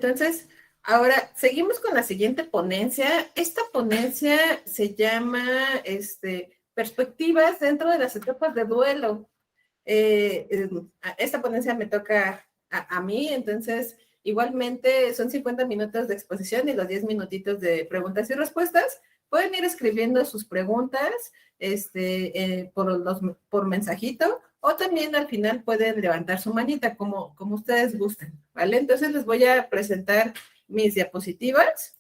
Entonces, ahora seguimos con la siguiente ponencia. Esta ponencia se llama Perspectivas dentro de las etapas de duelo. Esta ponencia me toca a mí, entonces igualmente son 50 minutos de exposición y los 10 minutitos de preguntas y respuestas. Pueden ir escribiendo sus preguntas por mensajito o también al final pueden levantar su manita como ustedes gusten, ¿vale? Entonces les voy a presentar mis diapositivas.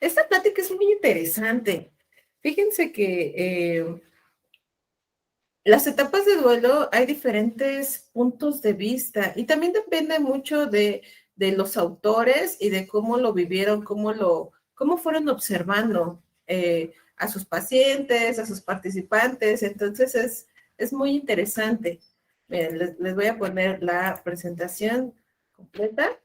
Esta plática es muy interesante. Fíjense que las etapas de duelo hay diferentes puntos de vista y también depende mucho de los autores y de cómo lo vivieron, cómo fueron observando a sus pacientes, a sus participantes. Entonces es muy interesante. Miren, les voy a poner la presentación completa.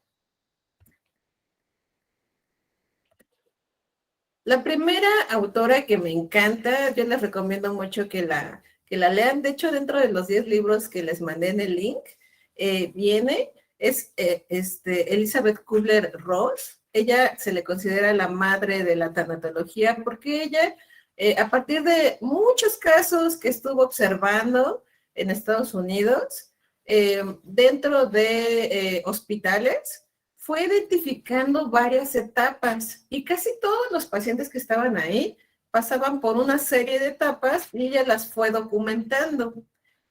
La primera autora que me encanta, yo les recomiendo mucho que la lean. De hecho, dentro de los 10 libros que les mandé en el link, es Elizabeth Kubler-Ross. Ella se le considera la madre de la tanatología porque ella, a partir de muchos casos que estuvo observando en Estados Unidos, dentro de hospitales, fue identificando varias etapas y casi todos los pacientes que estaban ahí pasaban por una serie de etapas y ella las fue documentando.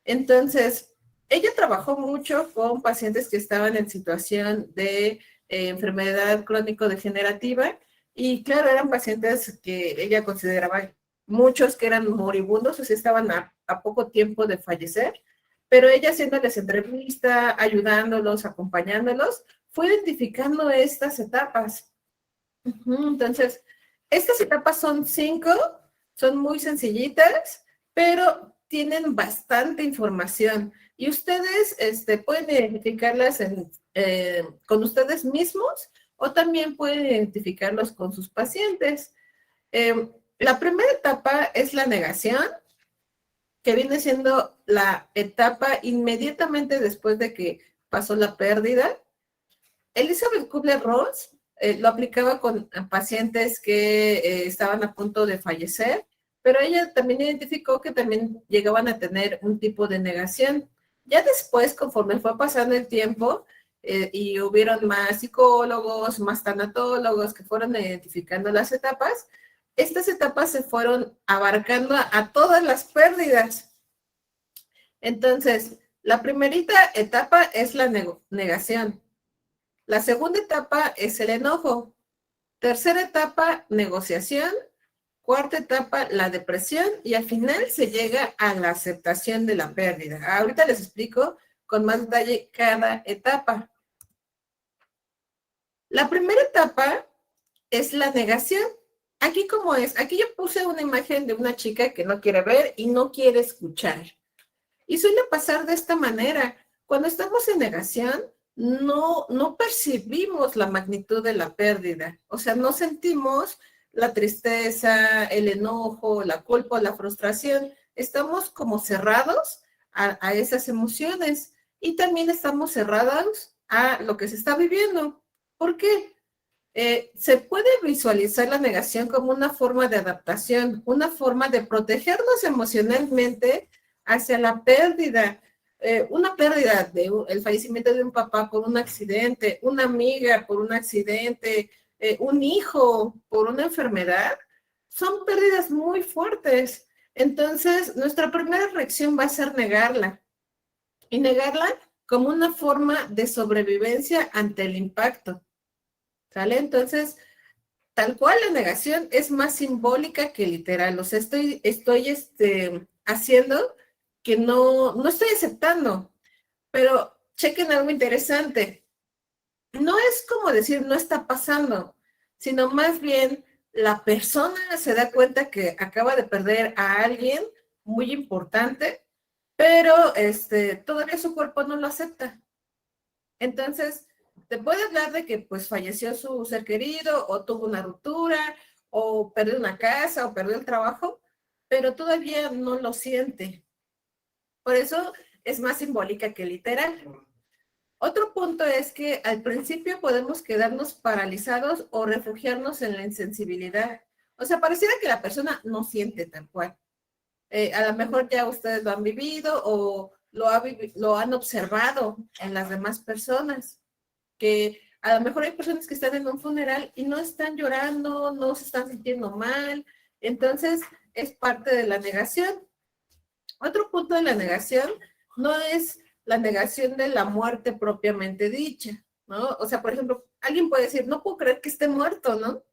Entonces, ella trabajó mucho con pacientes que estaban en situación de enfermedad crónico-degenerativa y claro, eran pacientes que ella consideraba muchos que eran moribundos, o sea, estaban a poco tiempo de fallecer, pero ella haciéndoles entrevista, ayudándolos, acompañándolos, fue identificando estas etapas. Entonces, estas etapas son 5, son muy sencillitas, pero tienen bastante información y ustedes pueden identificarlas con ustedes mismos o también pueden identificarlos con sus pacientes. La primera etapa es la negación, que viene siendo la etapa inmediatamente después de que pasó la pérdida. Elizabeth Kubler-Ross lo aplicaba con pacientes que estaban a punto de fallecer, pero ella también identificó que también llegaban a tener un tipo de negación. Ya después, conforme fue pasando el tiempo y hubieron más psicólogos, más tanatólogos que fueron identificando las etapas, estas etapas se fueron abarcando a todas las pérdidas. Entonces, la primerita etapa es la negación. La segunda etapa es el enojo. Tercera etapa, negociación. Cuarta etapa, la depresión. Y al final se llega a la aceptación de la pérdida. Ahorita les explico con más detalle cada etapa. La primera etapa es la negación. Aquí cómo es, aquí yo puse una imagen de una chica que no quiere ver y no quiere escuchar. Y suele pasar de esta manera. Cuando estamos en negación, no percibimos la magnitud de la pérdida. O sea, no sentimos la tristeza, el enojo, la culpa, la frustración. Estamos como cerrados a esas emociones y también estamos cerrados a lo que se está viviendo. ¿Por qué? Se puede visualizar la negación como una forma de adaptación, una forma de protegernos emocionalmente hacia la pérdida. Una pérdida el fallecimiento de un papá por un accidente, una amiga por un accidente, un hijo por una enfermedad, son pérdidas muy fuertes. Entonces, nuestra primera reacción va a ser negarla y negarla como una forma de sobrevivencia ante el impacto. ¿Sale? Entonces, tal cual la negación es más simbólica que literal. O sea, estoy haciendo que no estoy aceptando. Pero chequen algo interesante. No es como decir no está pasando, sino más bien la persona se da cuenta que acaba de perder a alguien muy importante, pero todavía su cuerpo no lo acepta. Entonces, te puede hablar de que pues falleció su ser querido o tuvo una ruptura o perdió una casa o perdió el trabajo, pero todavía no lo siente. Por eso es más simbólica que literal. Otro punto es que al principio podemos quedarnos paralizados o refugiarnos en la insensibilidad. O sea, pareciera que la persona no siente tal cual. A lo mejor ya ustedes lo han vivido o lo han observado en las demás personas, que a lo mejor hay personas que están en un funeral y no están llorando, no se están sintiendo mal, entonces es parte de la negación. Otro punto de la negación no es la negación de la muerte propiamente dicha, ¿no? O sea, por ejemplo, alguien puede decir, no puedo creer que esté muerto, ¿no?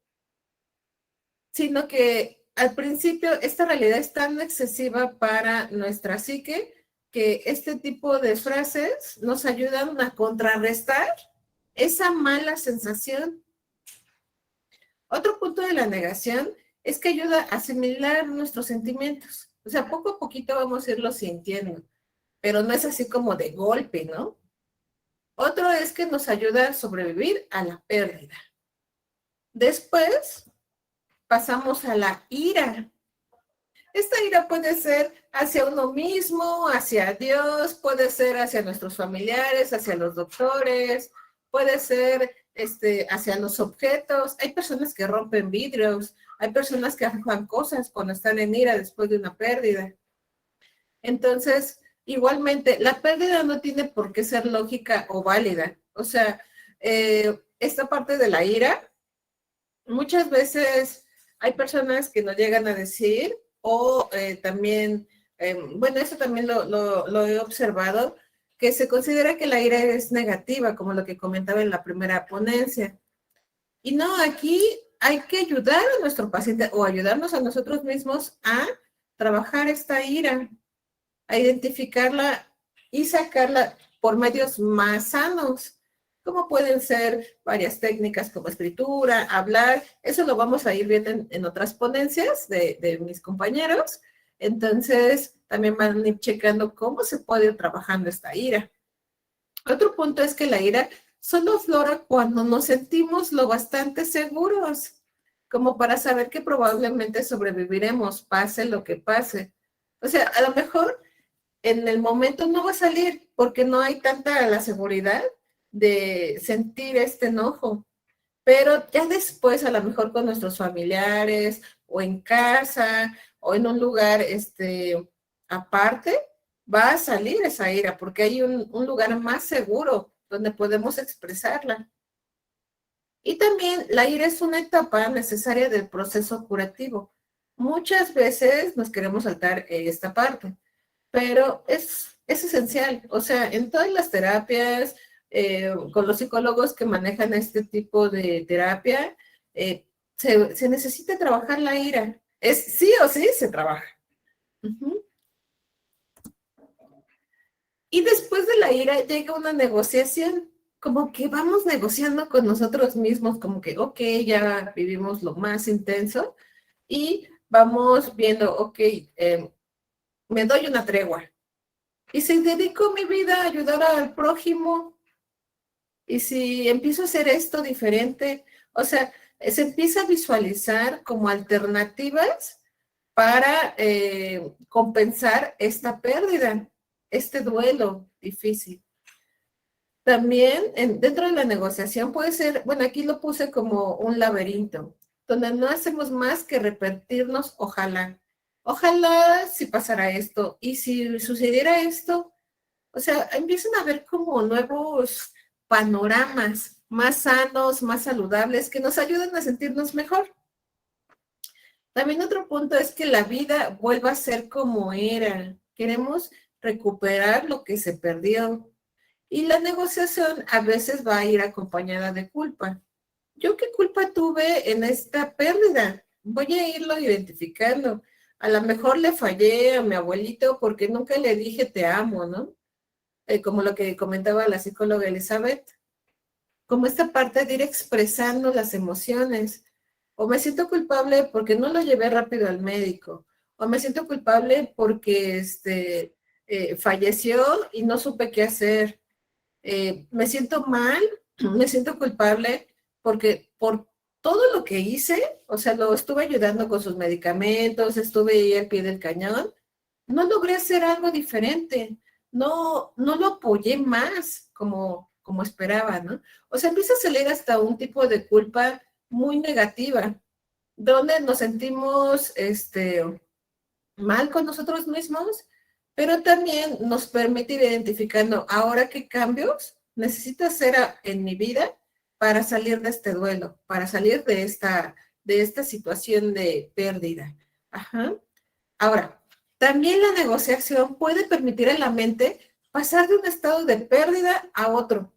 Sino que al principio esta realidad es tan excesiva para nuestra psique que este tipo de frases nos ayudan a contrarrestar esa mala sensación. Otro punto de la negación es que ayuda a asimilar nuestros sentimientos. O sea, poco a poquito vamos a irlo sintiendo, pero no es así como de golpe, ¿no? Otro es que nos ayuda a sobrevivir a la pérdida. Después pasamos a la ira. Esta ira puede ser hacia uno mismo, hacia Dios, puede ser hacia nuestros familiares, hacia los doctores, puede ser hacia los objetos. Hay personas que rompen vidrios, hay personas que arrojan cosas cuando están en ira después de una pérdida. Entonces, igualmente, la pérdida no tiene por qué ser lógica o válida. O sea, esta parte de la ira, muchas veces hay personas que no llegan a decir, o también, bueno, eso también lo he observado, que se considera que la ira es negativa, como lo que comentaba en la primera ponencia. Y no, aquí hay que ayudar a nuestro paciente o ayudarnos a nosotros mismos a trabajar esta ira, a identificarla y sacarla por medios más sanos, como pueden ser varias técnicas como escritura, hablar. Eso lo vamos a ir viendo en otras ponencias de mis compañeros. Entonces, también van a ir checando cómo se puede ir trabajando esta ira. Otro punto es que la ira solo aflora cuando nos sentimos lo bastante seguros, como para saber que probablemente sobreviviremos, pase lo que pase. O sea, a lo mejor en el momento no va a salir porque no hay tanta la seguridad de sentir este enojo, pero ya después a lo mejor con nuestros familiares o en casa o en un lugar aparte, va a salir esa ira porque hay un lugar más seguro donde podemos expresarla. Y también la ira es una etapa necesaria del proceso curativo. Muchas veces nos queremos saltar esta parte, pero es esencial. O sea, en todas las terapias, con los psicólogos que manejan este tipo de terapia, se necesita trabajar la ira. Es sí o sí se trabaja. Uh-huh. Y después de la ira llega una negociación, como que vamos negociando con nosotros mismos, como que, ok, ya vivimos lo más intenso y vamos viendo, ok, me doy una tregua. Y si dedico mi vida a ayudar al prójimo, y si empiezo a hacer esto diferente, o sea, se empieza a visualizar como alternativas para compensar esta pérdida, este duelo difícil. También dentro de la negociación puede ser, bueno, aquí lo puse como un laberinto, donde no hacemos más que repetirnos, ojalá si pasara esto, y si sucediera esto, o sea, empiezan a ver como nuevos panoramas más sanos, más saludables, que nos ayuden a sentirnos mejor. También otro punto es que la vida vuelva a ser como era. Queremos recuperar lo que se perdió. Y la negociación a veces va a ir acompañada de culpa. ¿Yo qué culpa tuve en esta pérdida? Voy a irlo identificando. A lo mejor le fallé a mi abuelito porque nunca le dije te amo, ¿no? Como lo que comentaba la psicóloga Elizabeth, como esta parte de ir expresando las emociones. O me siento culpable porque no lo llevé rápido al médico. O me siento culpable porque falleció y no supe qué hacer. Me siento mal, me siento culpable porque por todo lo que hice, o sea, lo estuve ayudando con sus medicamentos, estuve ahí al pie del cañón, no logré hacer algo diferente. no lo apoyé más como esperaba, ¿no? O sea, empieza a salir hasta un tipo de culpa muy negativa, donde nos sentimos mal con nosotros mismos, pero también nos permite ir identificando ahora qué cambios necesito hacer en mi vida para salir de este duelo, para salir de esta situación de pérdida. Ajá. Ahora, también la negociación puede permitir a la mente pasar de un estado de pérdida a otro.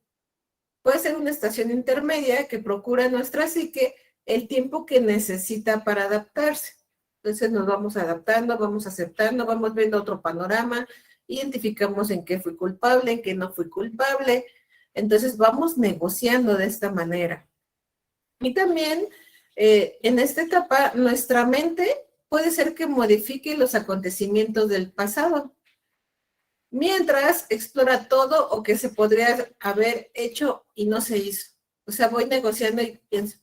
Puede ser una estación intermedia que procura nuestra psique el tiempo que necesita para adaptarse. Entonces nos vamos adaptando, vamos aceptando, vamos viendo otro panorama, identificamos en qué fui culpable, en qué no fui culpable. Entonces vamos negociando de esta manera. Y también en esta etapa nuestra mente puede ser que modifique los acontecimientos del pasado, mientras explora todo o que se podría haber hecho y no se hizo. O sea, voy negociando y pienso,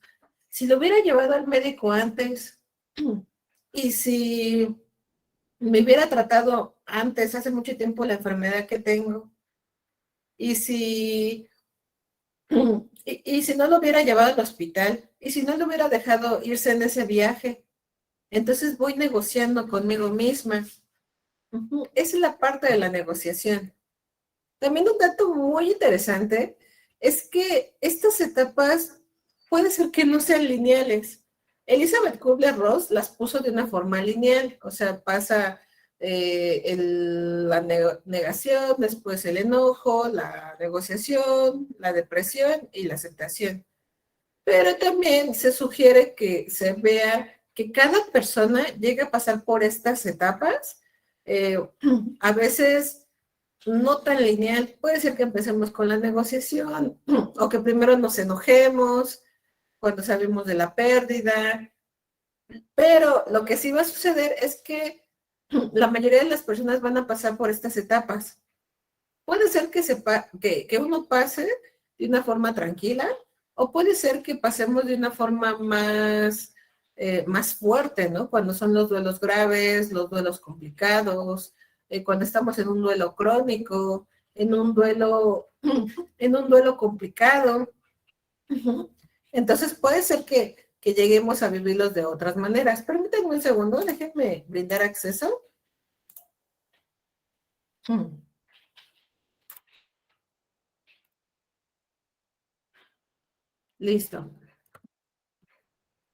si lo hubiera llevado al médico antes y si me hubiera tratado antes, hace mucho tiempo, la enfermedad que tengo, y si, y si no lo hubiera llevado al hospital, y si no lo hubiera dejado irse en ese viaje, entonces voy negociando conmigo misma. Esa es la parte de la negociación. También un dato muy interesante es que estas etapas puede ser que no sean lineales. Elizabeth Kubler-Ross las puso de una forma lineal, o sea, pasa la negación, después el enojo, la negociación, la depresión y la aceptación. Pero también se sugiere que se vea que cada persona llega a pasar por estas etapas, eh, a veces no tan lineal. Puede ser que empecemos con la negociación o que primero nos enojemos cuando sabemos de la pérdida, pero lo que sí va a suceder es que la mayoría de las personas van a pasar por estas etapas. Puede ser que uno pase de una forma tranquila o puede ser que pasemos de una forma más fuerte, ¿no? Cuando son los duelos graves, los duelos complicados, cuando estamos en un duelo crónico, en un duelo complicado. Entonces puede ser que lleguemos a vivirlos de otras maneras. Permítanme un segundo, déjenme brindar acceso. Listo.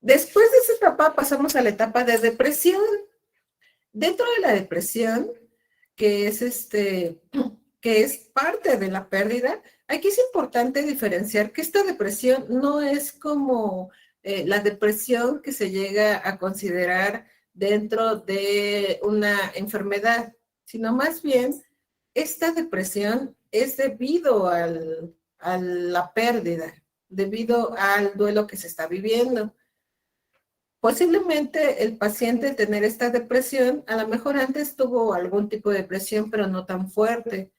Después de esa etapa pasamos a la etapa de depresión. Dentro de la depresión, que es que es parte de la pérdida, aquí es importante diferenciar que esta depresión no es como la depresión que se llega a considerar dentro de una enfermedad, sino más bien esta depresión es debido a la pérdida, debido al duelo que se está viviendo. Posiblemente el paciente tener esta depresión, a lo mejor antes tuvo algún tipo de depresión, pero no tan fuerte.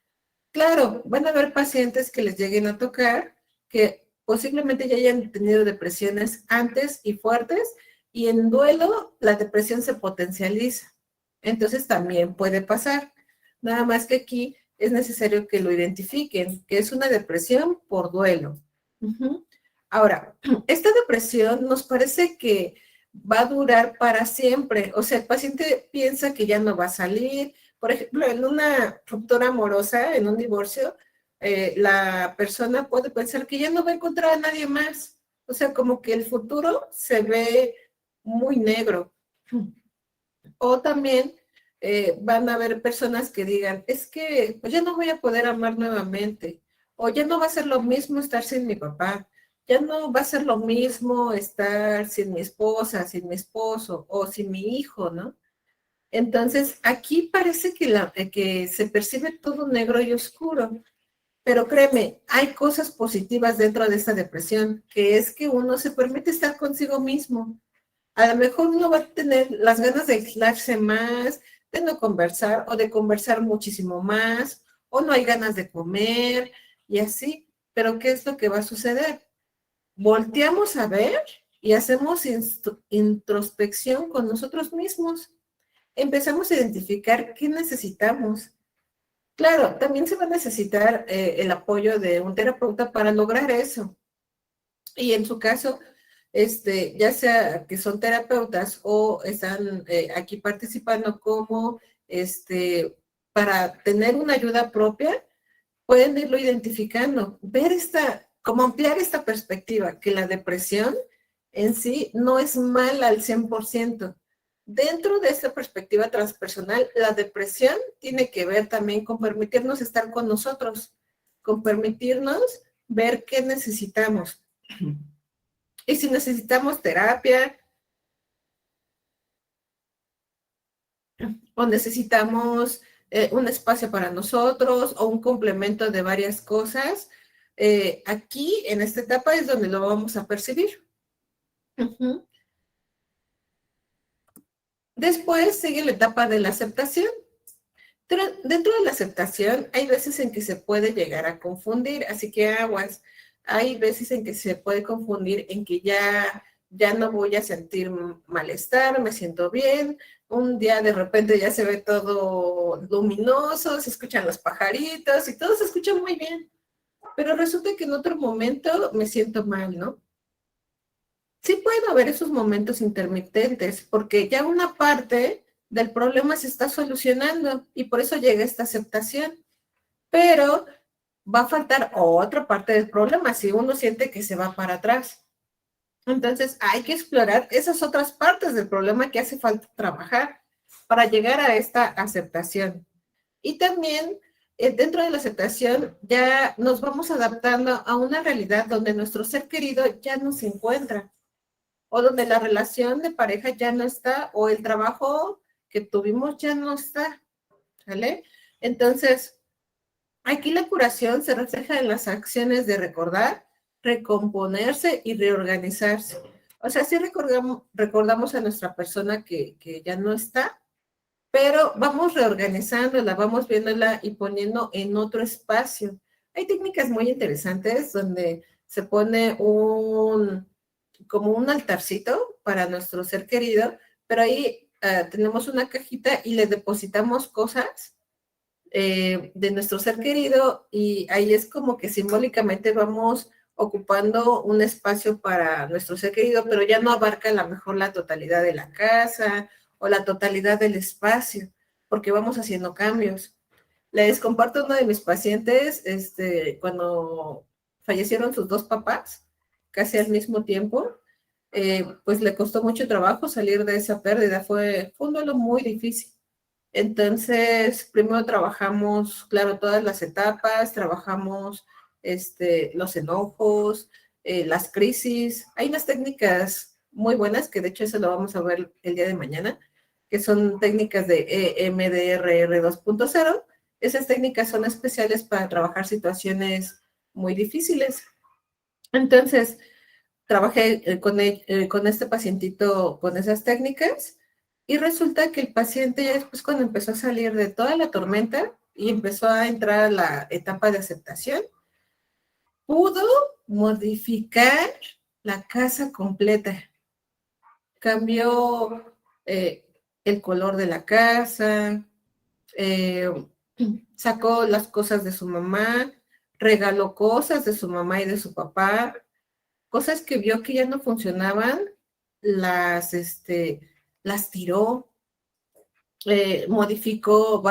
Claro, van a haber pacientes que les lleguen a tocar, que posiblemente ya hayan tenido depresiones antes y fuertes, y en duelo la depresión se potencializa. Entonces también puede pasar. Nada más que aquí es necesario que lo identifiquen, que es una depresión por duelo. Ahora, esta depresión nos parece que va a durar para siempre. O sea, el paciente piensa que ya no va a salir. Por ejemplo, en una ruptura amorosa, en un divorcio, la persona puede pensar que ya no va a encontrar a nadie más. O sea, como que el futuro se ve muy negro. O también van a haber personas que digan, es que pues ya no voy a poder amar nuevamente. O ya no va a ser lo mismo estar sin mi papá. Ya no va a ser lo mismo estar sin mi esposa, sin mi esposo o sin mi hijo, ¿no? Entonces, aquí parece que se percibe todo negro y oscuro, pero créeme, hay cosas positivas dentro de esta depresión, que es que uno se permite estar consigo mismo. A lo mejor uno va a tener las ganas de aislarse más, de no conversar o de conversar muchísimo más, o no hay ganas de comer y así, pero ¿qué es lo que va a suceder? Volteamos a ver y hacemos introspección con nosotros mismos. Empezamos a identificar qué necesitamos. Claro, también se va a necesitar el apoyo de un terapeuta para lograr eso. Y en su caso, ya sea que son terapeutas o están aquí participando como para tener una ayuda propia, pueden irlo identificando, ver como ampliar esta perspectiva, que la depresión en sí no es mala al 100%. Dentro de esta perspectiva transpersonal, la depresión tiene que ver también con permitirnos estar con nosotros, con permitirnos ver qué necesitamos. Y si necesitamos terapia o necesitamos un espacio para nosotros o un complemento de varias cosas, aquí en esta etapa es donde lo vamos a percibir. Ujú. Después sigue la etapa de la aceptación. Dentro de la aceptación hay veces en que se puede llegar a confundir, así que aguas. Hay veces en que se puede confundir en que ya no voy a sentir malestar, me siento bien. Un día de repente ya se ve todo luminoso, se escuchan los pajaritos y todo se escucha muy bien. Pero resulta que en otro momento me siento mal, ¿no? Sí puede haber esos momentos intermitentes, porque ya una parte del problema se está solucionando y por eso llega esta aceptación, pero va a faltar otra parte del problema si uno siente que se va para atrás. Entonces hay que explorar esas otras partes del problema que hace falta trabajar para llegar a esta aceptación. Y también dentro de la aceptación ya nos vamos adaptando a una realidad donde nuestro ser querido ya no se encuentra o donde la relación de pareja ya no está, o el trabajo que tuvimos ya no está, ¿vale? Entonces, aquí la curación se refleja en las acciones de recordar, recomponerse y reorganizarse. O sea, sí recordamos a nuestra persona que ya no está, pero vamos reorganizándola, vamos viéndola y poniendo en otro espacio. Hay técnicas muy interesantes donde se pone como un altarcito para nuestro ser querido, pero ahí tenemos una cajita y le depositamos cosas de nuestro ser querido y ahí es como que simbólicamente vamos ocupando un espacio para nuestro ser querido, pero ya no abarca a lo mejor la totalidad de la casa o la totalidad del espacio, porque vamos haciendo cambios. Les comparto uno de mis pacientes, cuando fallecieron sus dos papás, casi al mismo tiempo, pues le costó mucho trabajo salir de esa pérdida, fue un duelo muy difícil. Entonces, primero trabajamos, claro, todas las etapas, trabajamos los enojos, las crisis. Hay unas técnicas muy buenas, que de hecho eso lo vamos a ver el día de mañana, que son técnicas de EMDRR 2.0. Esas técnicas son especiales para trabajar situaciones muy difíciles. Entonces, trabajé con este pacientito con esas técnicas y resulta que el paciente ya después cuando empezó a salir de toda la tormenta y empezó a entrar a la etapa de aceptación, pudo modificar la casa completa. Cambió el color de la casa, eh, sacó las cosas de su mamá, regaló cosas de su mamá y de su papá, cosas que vio que ya no funcionaban, las, las tiró, modificó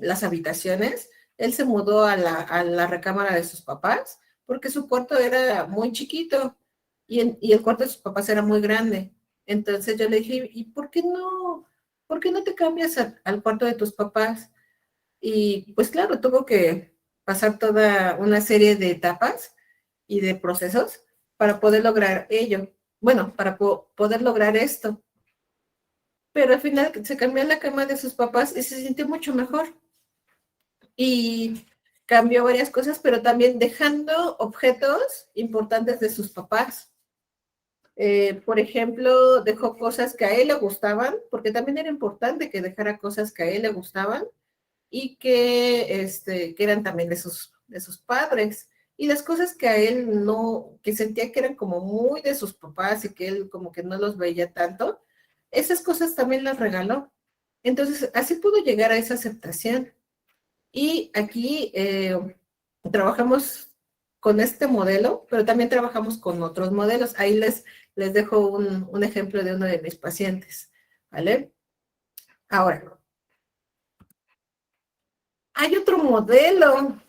las habitaciones. Él se mudó a la recámara de sus papás porque su cuarto era muy chiquito y el cuarto de sus papás era muy grande. Entonces yo le dije, ¿y por qué no te cambias al cuarto de tus papás? Y pues claro, tuvo que pasar toda una serie de etapas y de procesos para poder lograr ello. Bueno, para poder lograr esto. Pero al final se cambió la cama de sus papás y se sintió mucho mejor. Y cambió varias cosas, pero también dejando objetos importantes de sus papás. Por ejemplo, dejó cosas que a él le gustaban, porque también era importante que dejara cosas que a él le gustaban y que eran también de sus padres. Y las cosas que a él no, que sentía que eran como muy de sus papás y que él como que no los veía tanto, esas cosas también las regaló. Entonces, así pudo llegar a esa aceptación. Y aquí trabajamos con este modelo, pero también trabajamos con otros modelos. Ahí les dejo un ejemplo de uno de mis pacientes, ¿vale? Ahora, hay otro modelo,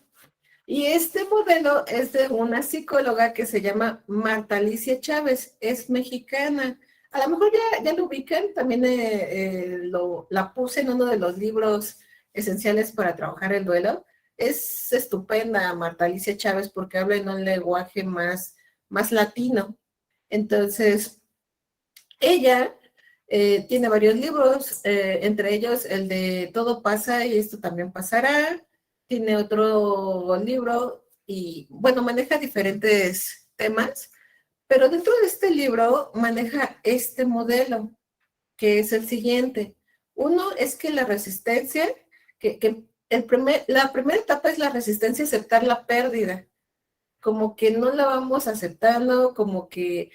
y este modelo es de una psicóloga que se llama Marta Alicia Chávez, es mexicana. A lo mejor ya lo ubican, también la puse en uno de los libros esenciales para trabajar el duelo. Es estupenda Marta Alicia Chávez porque habla en un lenguaje más latino. Entonces, ella tiene varios libros, entre ellos el de Todo pasa y esto también pasará. Tiene otro libro y, bueno, maneja diferentes temas, pero dentro de este libro maneja este modelo, que es el siguiente. Uno es que la resistencia, que la primera etapa es la resistencia a aceptar la pérdida, como que no la vamos aceptando, como que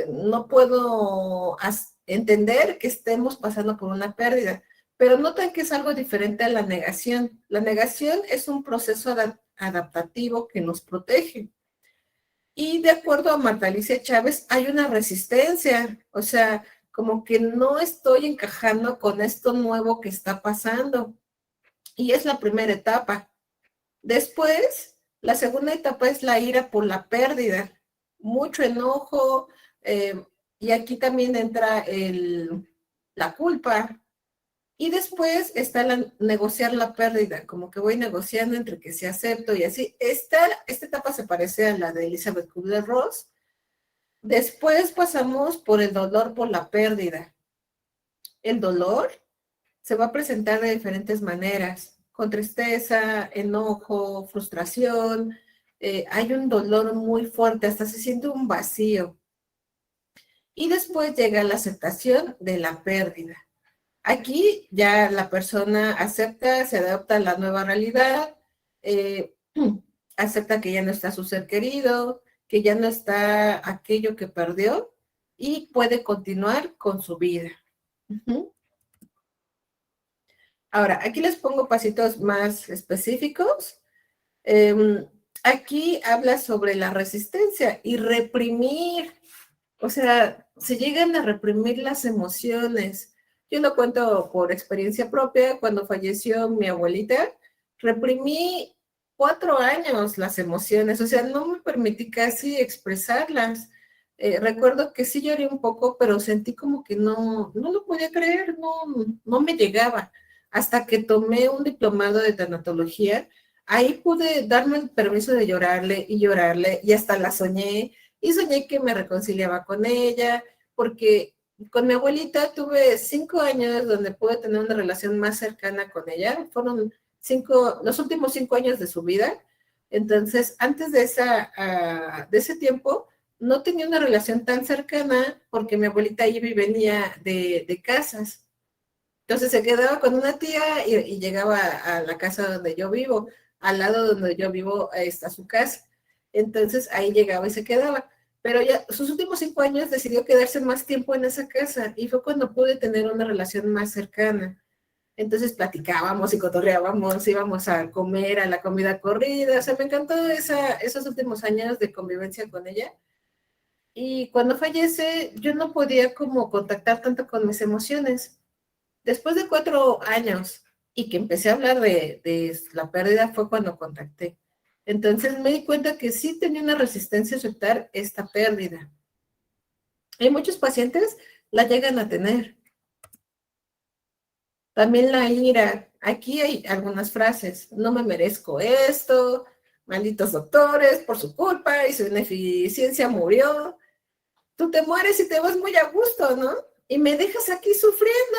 no puedo entender que estemos pasando por una pérdida, pero notan que es algo diferente a la negación. La negación es un proceso adaptativo que nos protege. Y de acuerdo a Marta Alicia Chávez, hay una resistencia, o sea, como que no estoy encajando con esto nuevo que está pasando. Y es la primera etapa. Después, la segunda etapa es la ira por la pérdida, mucho enojo, y aquí también entra la culpa. Y después está negociar la pérdida, como que voy negociando entre que se acepto y así. Esta etapa se parece a la de Elizabeth Kubler-Ross. Después pasamos por el dolor por la pérdida. El dolor se va a presentar de diferentes maneras, con tristeza, enojo, frustración. Hay un dolor muy fuerte, hasta se siente un vacío. Y después llega la aceptación de la pérdida. Aquí ya la persona acepta, se adapta a la nueva realidad, eh, acepta que ya no está su ser querido, que ya no está aquello que perdió y puede continuar con su vida. Uh-huh. Ahora, aquí les pongo pasitos más específicos. Aquí habla sobre la resistencia y reprimir. O sea, se llegan a reprimir las emociones. Yo lo cuento por experiencia propia. Cuando falleció mi abuelita, reprimí 4 años las emociones. O sea, no me permití casi expresarlas. Recuerdo que sí lloré un poco, pero sentí como que no lo podía creer, no me llegaba. Hasta que tomé un diplomado de tanatología, ahí pude darme el permiso de llorarle, y hasta la soñé, y soñé que me reconciliaba con ella, porque con mi abuelita tuve 5 años donde pude tener una relación más cercana con ella. Fueron los últimos 5 años de su vida. Entonces, antes de ese tiempo, no tenía una relación tan cercana porque mi abuelita iba y venía de casas. Entonces se quedaba con una tía y llegaba a la casa donde yo vivo. Al lado donde yo vivo está su casa. Entonces ahí llegaba y se quedaba. Pero ya sus últimos 5 años decidió quedarse más tiempo en esa casa y fue cuando pude tener una relación más cercana. Entonces platicábamos y cotorreábamos, íbamos a comer a la comida corrida. O sea, me encantó esos últimos años de convivencia con ella. Y cuando fallece, yo no podía como contactar tanto con mis emociones. Después de 4 años y que empecé a hablar de la pérdida fue cuando contacté. Entonces me di cuenta que sí tenía una resistencia a aceptar esta pérdida. Hay muchos pacientes la llegan a tener. También la ira. Aquí hay algunas frases. No me merezco esto. Malditos doctores, por su culpa y su ineficiencia murió. Tú te mueres y te vas muy a gusto, ¿no? Y me dejas aquí sufriendo.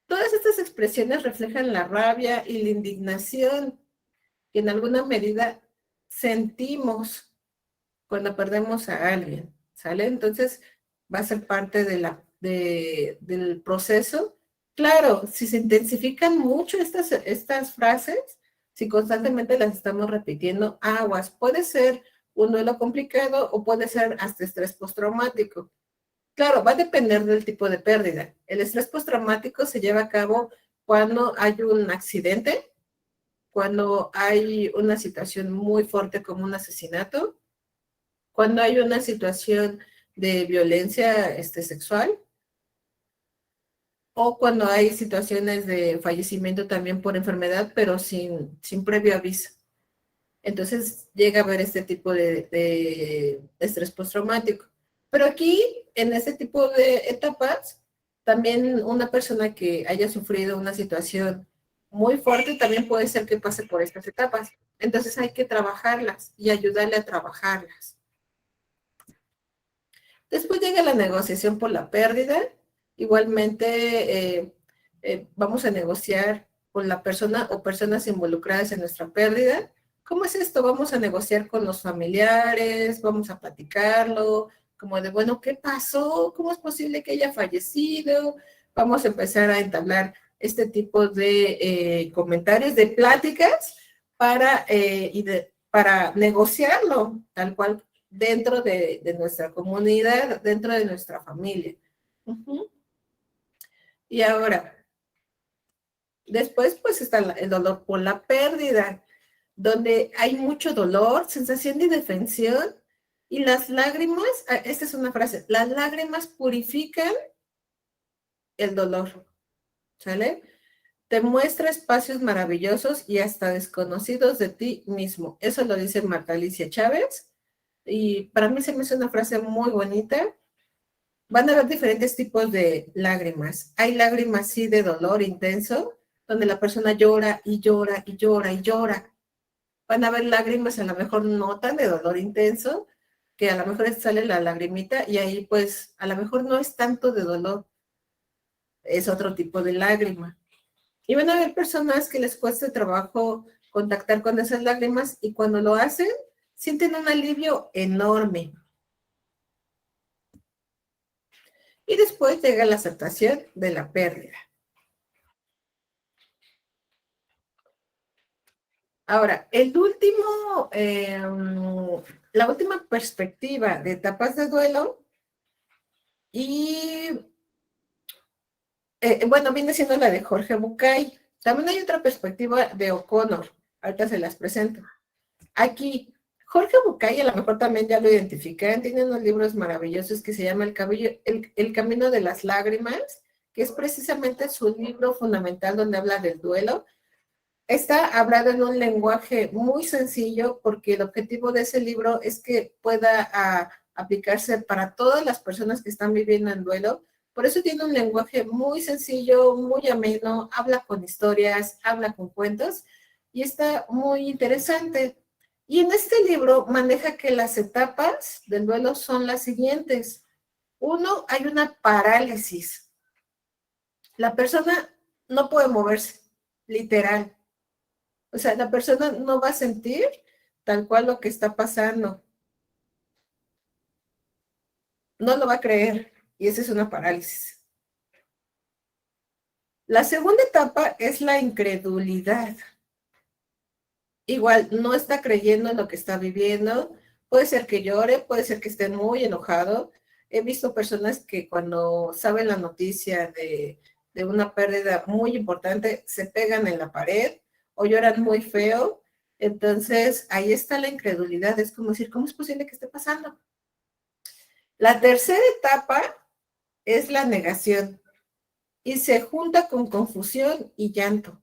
Todas estas expresiones reflejan la rabia y la indignación que en alguna medida sentimos cuando perdemos a alguien, ¿sale? Entonces va a ser parte del proceso. Claro, si se intensifican mucho estas frases, si constantemente las estamos repitiendo, aguas, puede ser un duelo complicado o puede ser hasta estrés postraumático. Claro, va a depender del tipo de pérdida. El estrés postraumático se lleva a cabo cuando hay un accidente, cuando hay una situación muy fuerte como un asesinato, cuando hay una situación de violencia sexual, o cuando hay situaciones de fallecimiento también por enfermedad, pero sin previo aviso. Entonces llega a haber este tipo de estrés postraumático. Pero aquí, en este tipo de etapas, también una persona que haya sufrido una situación muy fuerte también puede ser que pase por estas etapas. Entonces hay que trabajarlas y ayudarle a trabajarlas. Después llega la negociación por la pérdida. Igualmente, vamos a negociar con la persona o personas involucradas en nuestra pérdida. ¿Cómo es esto? Vamos a negociar con los familiares, vamos a platicarlo, como de, bueno, ¿qué pasó? ¿Cómo es posible que haya fallecido? Vamos a empezar a entablar este tipo de comentarios, de pláticas para negociarlo, tal cual dentro de nuestra comunidad, dentro de nuestra familia. Uh-huh. Y ahora, después pues está el dolor por la pérdida, donde hay mucho dolor, sensación de indefensión, y las lágrimas, esta es una frase, las lágrimas purifican el dolor, ¿sale? Te muestra espacios maravillosos y hasta desconocidos de ti mismo. Eso lo dice Marta Alicia Chávez, y para mí se me hace una frase muy bonita. Van a haber diferentes tipos de lágrimas. Hay lágrimas, sí, de dolor intenso, donde la persona llora y llora y llora y llora. Van a haber lágrimas a lo mejor no tan de dolor intenso, que a lo mejor sale la lagrimita y ahí pues a lo mejor no es tanto de dolor, es otro tipo de lágrima. Y van a haber personas que les cuesta trabajo contactar con esas lágrimas y cuando lo hacen, sienten un alivio enorme. Y después llega la aceptación de la pérdida. Ahora, la última perspectiva de etapas de duelo y, bueno, viene siendo la de Jorge Bucay. También hay otra perspectiva de O'Connor. Ahorita se las presento. Aquí, Jorge Bucay, a lo mejor también ya lo identifican, tiene unos libros maravillosos que se llama El Camino de las Lágrimas, que es precisamente su libro fundamental donde habla del duelo. Está hablado en un lenguaje muy sencillo porque el objetivo de ese libro es que pueda aplicarse para todas las personas que están viviendo en duelo. Por eso tiene un lenguaje muy sencillo, muy ameno, habla con historias, habla con cuentos y está muy interesante. Y en este libro maneja que las etapas del duelo son las siguientes. Uno, hay una parálisis. La persona no puede moverse, literal. O sea, la persona no va a sentir tal cual lo que está pasando. No lo va a creer. Y esa es una parálisis. La segunda etapa es la incredulidad. Igual, no está creyendo en lo que está viviendo. Puede ser que llore, puede ser que esté muy enojado. He visto personas que cuando saben la noticia de una pérdida muy importante, se pegan en la pared o lloran muy feo. Entonces, ahí está la incredulidad. Es como decir, ¿cómo es posible que esté pasando? La tercera etapa es la negación y se junta con confusión y llanto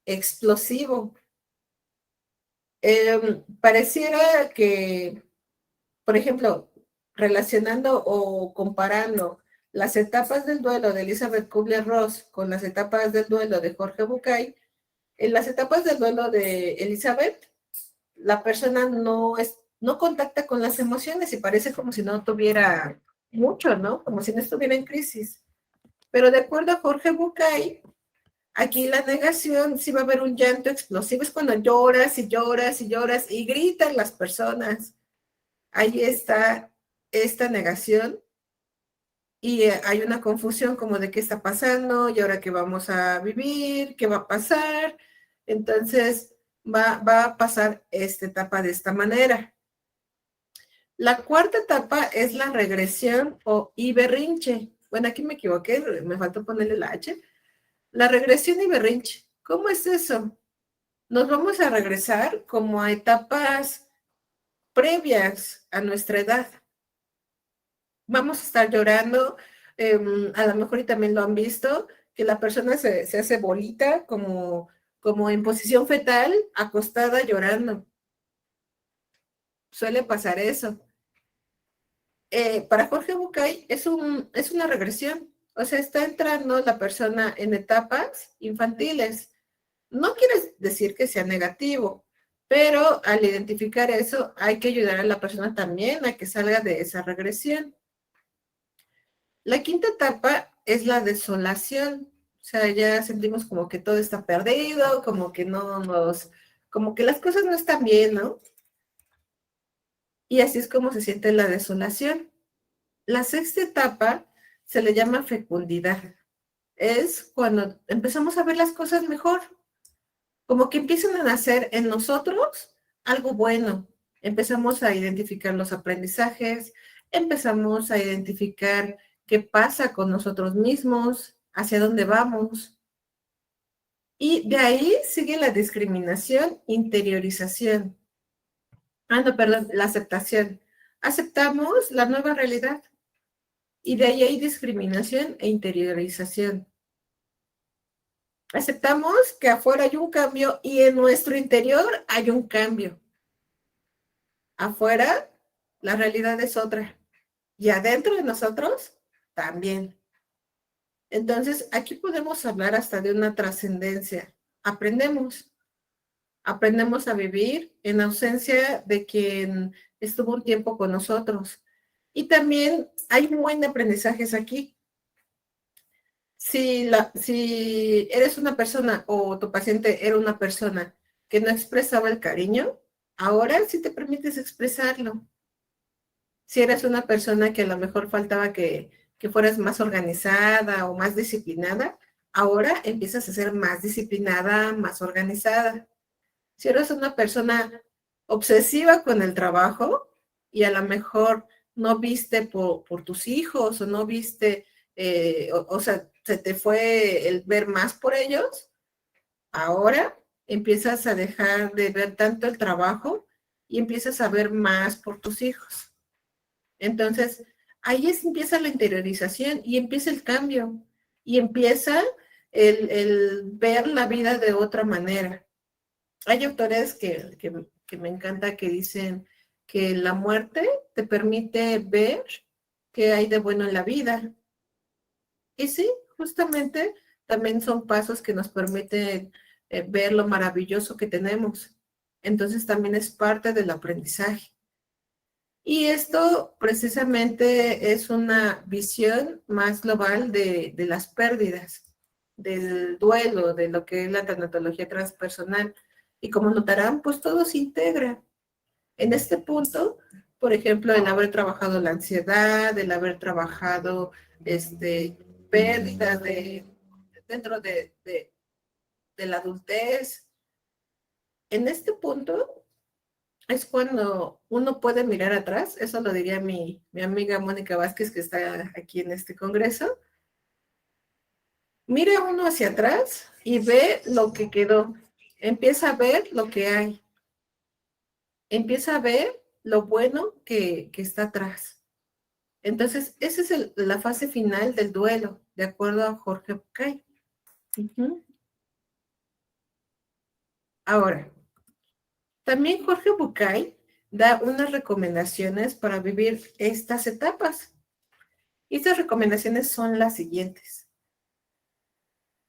explosivo. Pareciera que, por ejemplo, relacionando o comparando las etapas del duelo de Elizabeth Kubler-Ross con las etapas del duelo de Jorge Bucay, en las etapas del duelo de Elizabeth, la persona no contacta con las emociones y parece como si no tuviera mucho, ¿no? Como si no estuviera en crisis. Pero de acuerdo a Jorge Bucay, aquí la negación sí va a haber un llanto explosivo, es cuando lloras y lloras y lloras y gritan las personas. Ahí está esta negación y hay una confusión como de qué está pasando y ahora qué vamos a vivir, qué va a pasar. Entonces va a pasar esta etapa de esta manera. La cuarta etapa es la regresión y berrinche. Bueno, aquí me equivoqué, me faltó ponerle la H. La regresión y berrinche. ¿Cómo es eso? Nos vamos a regresar como a etapas previas a nuestra edad. Vamos a estar llorando, a lo mejor y también lo han visto, que la persona se hace bolita como en posición fetal, acostada llorando. Suele pasar eso. Para Jorge Bucay es una regresión, o sea, está entrando la persona en etapas infantiles. No quiere decir que sea negativo, pero al identificar eso hay que ayudar a la persona también a que salga de esa regresión. La quinta etapa es la desolación, o sea, ya sentimos como que todo está perdido, como que las cosas no están bien, ¿no? Y así es como se siente la desolación. La sexta etapa se le llama fecundidad. Es cuando empezamos a ver las cosas mejor, como que empiezan a nacer en nosotros algo bueno. Empezamos a identificar los aprendizajes, empezamos a identificar qué pasa con nosotros mismos, hacia dónde vamos. Y de ahí sigue la discriminación, interiorización. No, perdón, la aceptación. Aceptamos la nueva realidad. Y de ahí hay discriminación e interiorización. Aceptamos que afuera hay un cambio y en nuestro interior hay un cambio. Afuera, la realidad es otra. Y adentro de nosotros, también. Entonces, aquí podemos hablar hasta de una trascendencia. Aprendemos. Aprendemos a vivir en ausencia de quien estuvo un tiempo con nosotros. Y también hay un buen aprendizajes aquí. Si eres una persona o tu paciente era una persona que no expresaba el cariño, ahora sí te permites expresarlo. Si eres una persona que a lo mejor faltaba que fueras más organizada o más disciplinada, ahora empiezas a ser más disciplinada, más organizada. Si eres una persona obsesiva con el trabajo y a lo mejor no viste por tus hijos o no viste, o sea, se te fue el ver más por ellos, ahora empiezas a dejar de ver tanto el trabajo y empiezas a ver más por tus hijos. Entonces, empieza la interiorización y empieza el cambio y empieza el ver la vida de otra manera. Hay autores que me encanta que dicen que la muerte te permite ver qué hay de bueno en la vida. Y sí, justamente también son pasos que nos permiten ver lo maravilloso que tenemos. Entonces también es parte del aprendizaje. Y esto precisamente es una visión más global de las pérdidas, del duelo, de lo que es la tanatología transpersonal. Y como notarán, pues todo se integra. En este punto, por ejemplo, el haber trabajado la ansiedad, el haber trabajado pérdidas dentro de la adultez, en este punto es cuando uno puede mirar atrás, eso lo diría mi amiga Mónica Vázquez, que está aquí en este congreso. Mira uno hacia atrás y ve lo que quedó. Empieza a ver lo que hay. Empieza a ver lo bueno que está atrás. Entonces, esa es la fase final del duelo, de acuerdo a Jorge Bucay. Ahora, también Jorge Bucay da unas recomendaciones para vivir estas etapas. Y estas recomendaciones son las siguientes.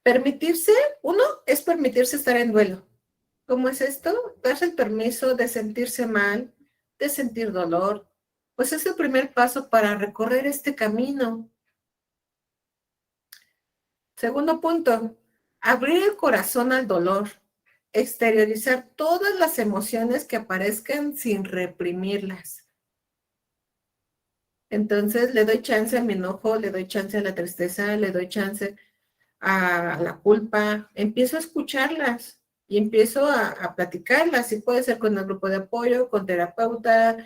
Permitirse, uno es permitirse estar en duelo. ¿Cómo es esto? Darse el permiso de sentirse mal, de sentir dolor, pues es el primer paso para recorrer este camino. Segundo punto, abrir el corazón al dolor, exteriorizar todas las emociones que aparezcan sin reprimirlas. Entonces le doy chance a mi enojo, le doy chance a la tristeza, le doy chance a la culpa, empiezo a escucharlas y empiezo a platicarlas, y puede ser con el grupo de apoyo, con terapeuta,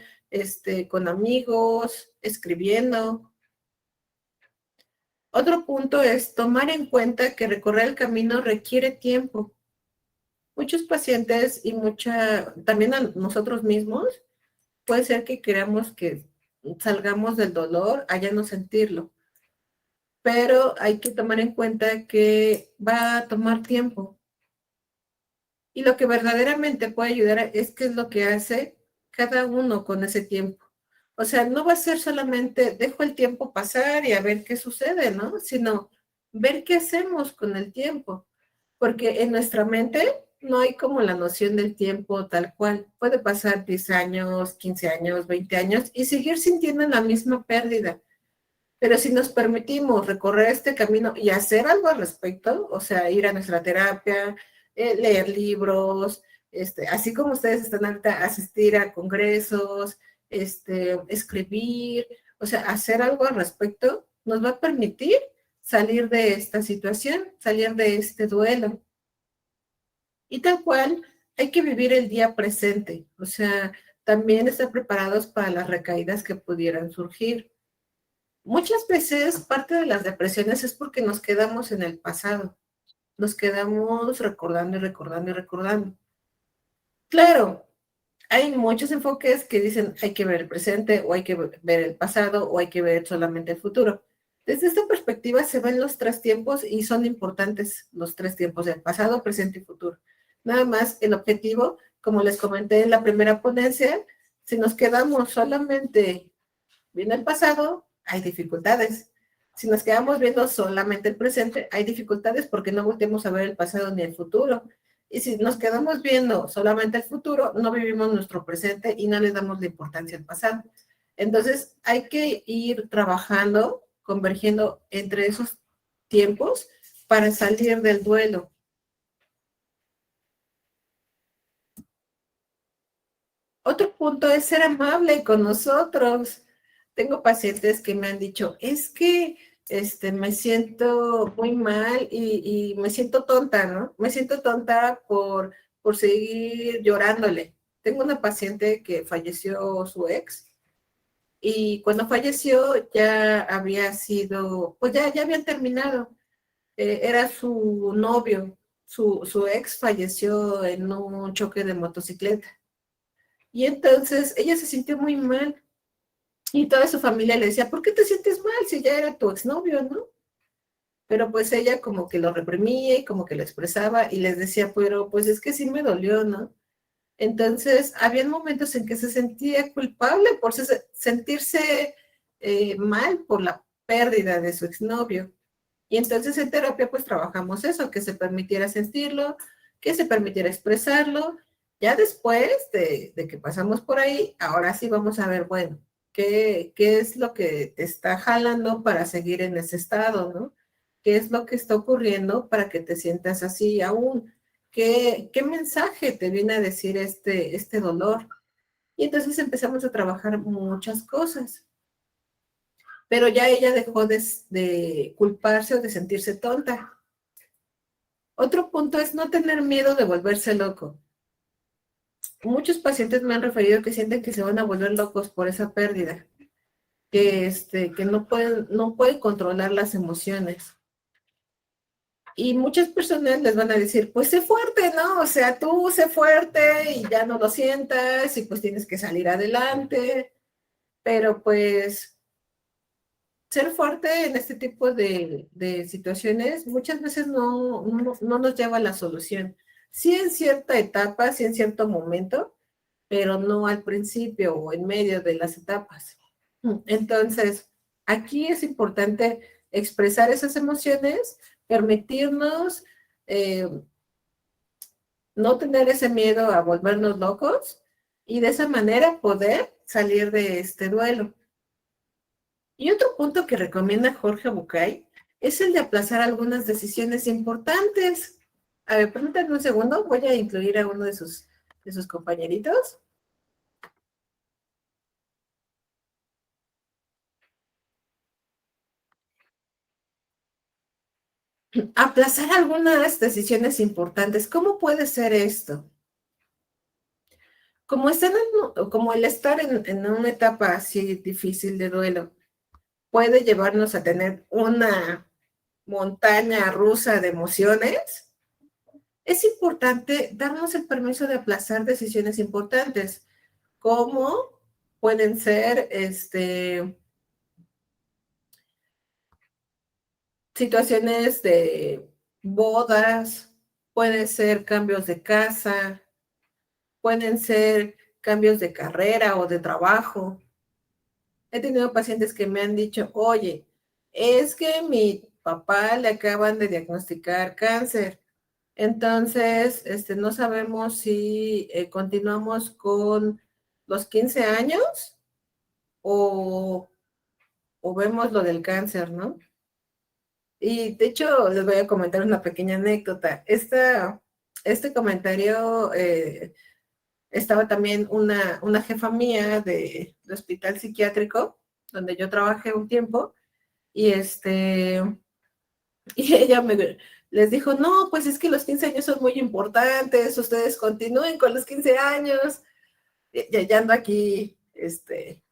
con amigos, escribiendo. Otro punto es tomar en cuenta que recorrer el camino requiere tiempo. Muchos pacientes y también a nosotros mismos, puede ser que queramos que salgamos del dolor a ya no sentirlo, pero hay que tomar en cuenta que va a tomar tiempo. Y lo que verdaderamente puede ayudar es qué es lo que hace cada uno con ese tiempo. O sea, no va a ser solamente dejo el tiempo pasar y a ver qué sucede, ¿no? Sino ver qué hacemos con el tiempo. Porque en nuestra mente no hay como la noción del tiempo tal cual. Puede pasar 10 años, 15 años, 20 años y seguir sintiendo la misma pérdida. Pero si nos permitimos recorrer este camino y hacer algo al respecto, o sea, ir a nuestra terapia, leer libros, así como ustedes están ahorita, asistir a congresos, escribir, o sea, hacer algo al respecto, nos va a permitir salir de esta situación, salir de este duelo. Y tal cual, hay que vivir el día presente, o sea, también estar preparados para las recaídas que pudieran surgir. Muchas veces parte de las depresiones es porque nos quedamos en el pasado, nos quedamos recordando y recordando y recordando. Claro, hay muchos enfoques que dicen hay que ver el presente o hay que ver el pasado o hay que ver solamente el futuro. Desde esta perspectiva se ven los tres tiempos y son importantes los tres tiempos del pasado, presente y futuro. Nada más el objetivo, como les comenté en la primera ponencia, si nos quedamos solamente viendo el pasado, hay dificultades. Si nos quedamos viendo solamente el presente, hay dificultades porque no volteamos a ver el pasado ni el futuro. Y si nos quedamos viendo solamente el futuro, no vivimos nuestro presente y no le damos la importancia al pasado. Entonces, hay que ir trabajando, convergiendo entre esos tiempos para salir del duelo. Otro punto es ser amable con nosotros. Tengo pacientes que me han dicho, es que me siento muy mal y me siento tonta, ¿no? Me siento tonta por seguir llorándole. Tengo una paciente que falleció su ex y cuando falleció ya había sido, pues ya habían terminado. Era su novio, su ex falleció en un choque de motocicleta. Y entonces ella se sintió muy mal y toda su familia le decía, ¿por qué te sientes mal si ya era tu exnovio, no? Pero pues ella como que lo reprimía y como que lo expresaba y les decía, pero pues es que sí me dolió, ¿no? Entonces, había momentos en que se sentía culpable por sentirse mal por la pérdida de su exnovio. Y entonces en terapia pues trabajamos eso, que se permitiera sentirlo, que se permitiera expresarlo. Ya después de que pasamos por ahí, ahora sí vamos a ver, bueno, qué es lo que te está jalando para seguir en ese estado, ¿no? ¿Qué es lo que está ocurriendo para que te sientas así aún? ¿Qué mensaje te viene a decir este dolor? Y entonces empezamos a trabajar muchas cosas, pero ya ella dejó de culparse o de sentirse tonta. Otro punto es no tener miedo de volverse loco. Muchos pacientes me han referido que sienten que se van a volver locos por esa pérdida, que no pueden controlar las emociones. Y muchas personas les van a decir, pues sé fuerte, ¿no? O sea, tú sé fuerte y ya no lo sientas y pues tienes que salir adelante. Pero pues ser fuerte en este tipo de situaciones muchas veces no nos lleva a la solución. Sí en cierta etapa, sí en cierto momento, pero no al principio o en medio de las etapas. Entonces, aquí es importante expresar esas emociones, permitirnos eh, no tener ese miedo a volvernos locos y de esa manera poder salir de este duelo. Y otro punto que recomienda Jorge Bucay es el de aplazar algunas decisiones importantes. A ver, permítanme un segundo, voy a incluir a uno de sus compañeritos. Aplazar algunas decisiones importantes. ¿Cómo puede ser esto? Como el estar en una etapa así difícil de duelo, puede llevarnos a tener una montaña rusa de emociones, es importante darnos el permiso de aplazar decisiones importantes, como pueden ser situaciones de bodas, pueden ser cambios de casa, pueden ser cambios de carrera o de trabajo. He tenido pacientes que me han dicho, oye, es que mi papá le acaban de diagnosticar cáncer. Entonces, no sabemos si continuamos con los 15 años o, o vemos lo del cáncer, ¿no? Y de hecho, les voy a comentar una pequeña anécdota. Este comentario estaba también una jefa mía de hospital psiquiátrico, donde yo trabajé un tiempo, y y ella les dijo, no, pues es que los 15 años son muy importantes, ustedes continúen con los 15 años. Ya ando aquí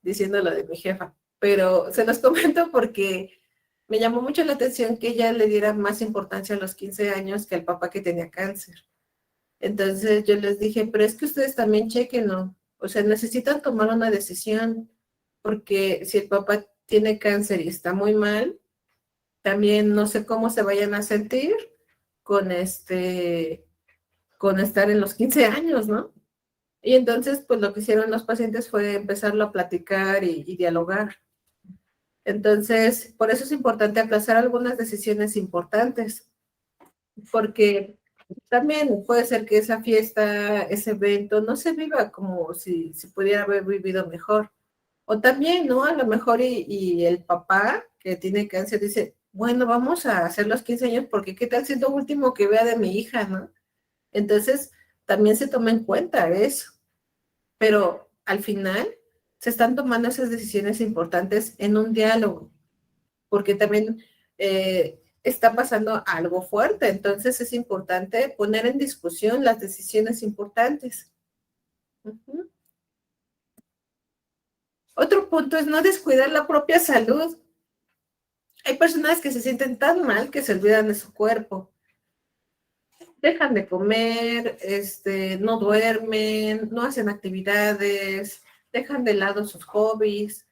diciendo lo de mi jefa, pero se los comento porque me llamó mucho la atención que ella le diera más importancia a los 15 años que al papá que tenía cáncer. Entonces yo les dije, pero es que ustedes también chequenlo, o sea, necesitan tomar una decisión, porque si el papá tiene cáncer y está muy mal, también no sé cómo se vayan a sentir con con estar en los 15 años, ¿no? Y entonces, pues lo que hicieron los pacientes fue empezarlo a platicar y dialogar. Entonces, por eso es importante aplazar algunas decisiones importantes, porque también puede ser que esa fiesta, ese evento, no se viva como si se pudiera haber vivido mejor. O también, ¿no? A lo mejor y el papá que tiene cáncer dice, bueno, vamos a hacer los 15 años porque qué tal si es lo último que vea de mi hija, ¿no? Entonces, también se toma en cuenta eso. Pero al final se están tomando esas decisiones importantes en un diálogo, porque también está pasando algo fuerte, entonces es importante poner en discusión las decisiones importantes. Uh-huh. Otro punto es no descuidar la propia salud. Hay personas que se sienten tan mal que se olvidan de su cuerpo. Dejan de comer, no duermen, no hacen actividades, dejan de lado sus hobbies.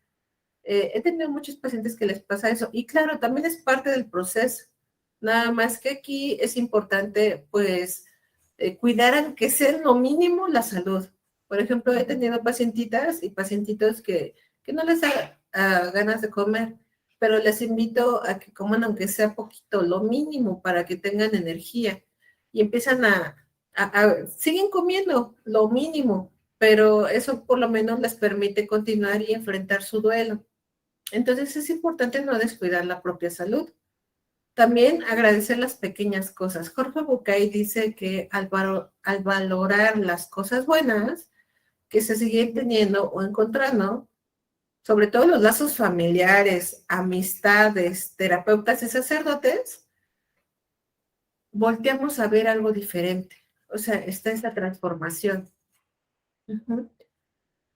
He tenido muchos pacientes que les pasa eso y claro, también es parte del proceso. Nada más que aquí es importante, pues, cuidar aunque sea en lo mínimo la salud. Por ejemplo, he tenido pacientitas y pacientitos que no les da ganas de comer, pero les invito a que coman aunque sea poquito, lo mínimo para que tengan energía y empiezan siguen comiendo lo mínimo, pero eso por lo menos les permite continuar y enfrentar su duelo. Entonces es importante no descuidar la propia salud. También agradecer las pequeñas cosas. Jorge Bucay dice que al valorar las cosas buenas que se siguen teniendo o encontrando, sobre todo los lazos familiares, amistades, terapeutas y sacerdotes, volteamos a ver algo diferente. O sea, está esa transformación. Uh-huh.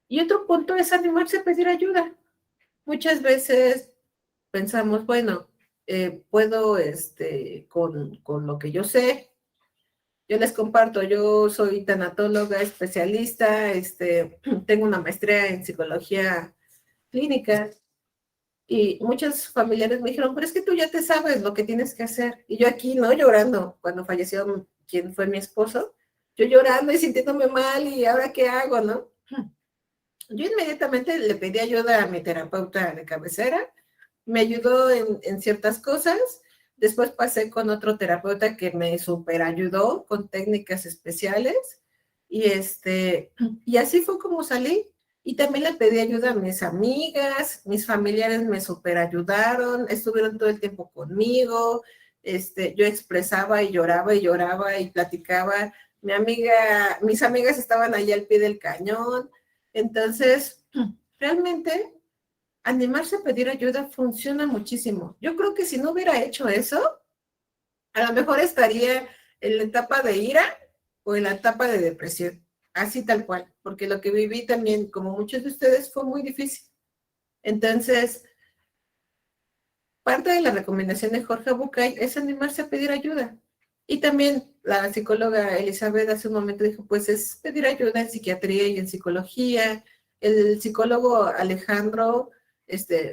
Y otro punto es animarse a pedir ayuda. Muchas veces pensamos, bueno, puedo, con lo que yo sé, yo les comparto, yo soy tanatóloga especialista, tengo una maestría en psicología clínica y muchos familiares me dijeron, pero es que tú ya te sabes lo que tienes que hacer. Y yo aquí, ¿no? Llorando, cuando falleció quien fue mi esposo, yo llorando y sintiéndome mal y ahora qué hago, ¿no? Yo inmediatamente le pedí ayuda a mi terapeuta de cabecera, me ayudó en ciertas cosas, después pasé con otro terapeuta que me super ayudó con técnicas especiales y y así fue como salí. Y también le pedí ayuda a mis amigas, mis familiares me super ayudaron, estuvieron todo el tiempo conmigo, yo expresaba y lloraba y platicaba. Mis amigas estaban ahí al pie del cañón. Entonces, realmente animarse a pedir ayuda funciona muchísimo. Yo creo que si no hubiera hecho eso, a lo mejor estaría en la etapa de ira o en la etapa de depresión, así tal cual, porque lo que viví también, como muchos de ustedes, fue muy difícil. Entonces, parte de la recomendación de Jorge Bucay es animarse a pedir ayuda. Y también la psicóloga Elizabeth hace un momento dijo, pues es pedir ayuda en psiquiatría y en psicología. El psicólogo Alejandro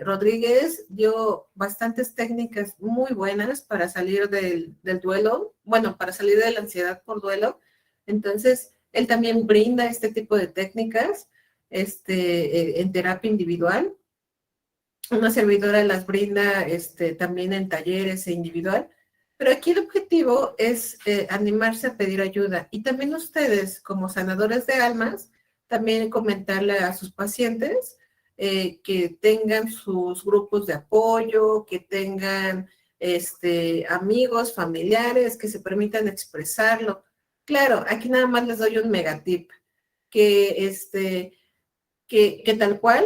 Rodríguez dio bastantes técnicas muy buenas para salir del duelo, bueno, para salir de la ansiedad por duelo. Entonces, él también brinda este tipo de técnicas en terapia individual. Una servidora las brinda también en talleres e individual, pero aquí el objetivo es animarse a pedir ayuda y también ustedes como sanadores de almas, también comentarle a sus pacientes que tengan sus grupos de apoyo, que tengan amigos, familiares, que se permitan expresarlo. Claro, aquí nada más les doy un megatip, que, que tal cual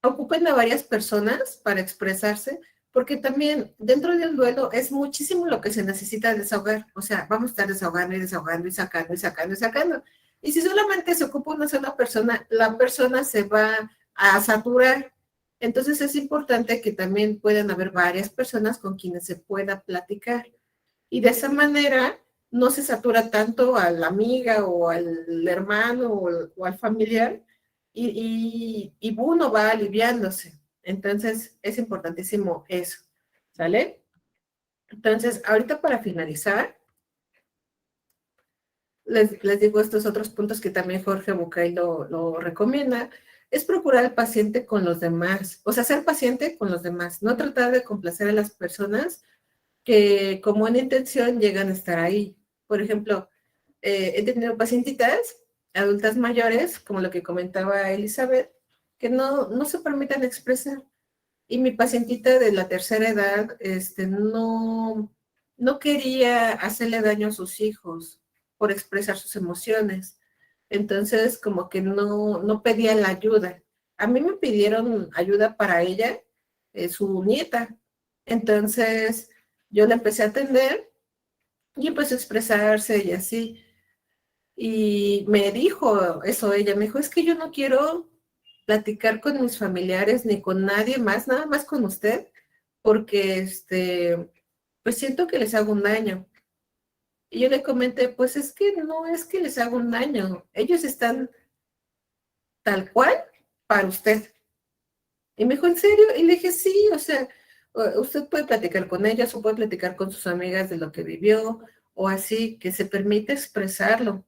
ocupen a varias personas para expresarse, porque también dentro del duelo es muchísimo lo que se necesita desahogar. O sea, vamos a estar desahogando y desahogando y sacando y sacando y sacando. Y si solamente se ocupa una sola persona, la persona se va a saturar. Entonces es importante que también puedan haber varias personas con quienes se pueda platicar. Y de esa manera no se satura tanto a la amiga o al hermano o al familiar, y uno va aliviándose. Entonces, es importantísimo eso, ¿sale? Entonces, ahorita para finalizar, les digo estos otros puntos que también Jorge Bucay lo recomienda, es procurar al paciente con los demás, o sea, ser paciente con los demás, no tratar de complacer a las personas que con buena intención llegan a estar ahí. Por ejemplo, he tenido pacientitas, adultas mayores, como lo que comentaba Elizabeth, que no se permiten expresar. Y mi pacientita de la tercera edad no quería hacerle daño a sus hijos por expresar sus emociones. Entonces, como que no pedía la ayuda. A mí me pidieron ayuda para ella, su nieta. Entonces, yo la empecé a atender y empezó a expresarse y así. Y me dijo eso ella, me dijo, es que yo no quiero platicar con mis familiares ni con nadie más, nada más con usted, porque pues siento que les hago un daño. Y yo le comenté, pues es que no es que les haga un daño, ellos están tal cual para usted. Y me dijo, ¿en serio? Y le dije, sí, o sea, usted puede platicar con ellas o puede platicar con sus amigas de lo que vivió o así, que se permite expresarlo.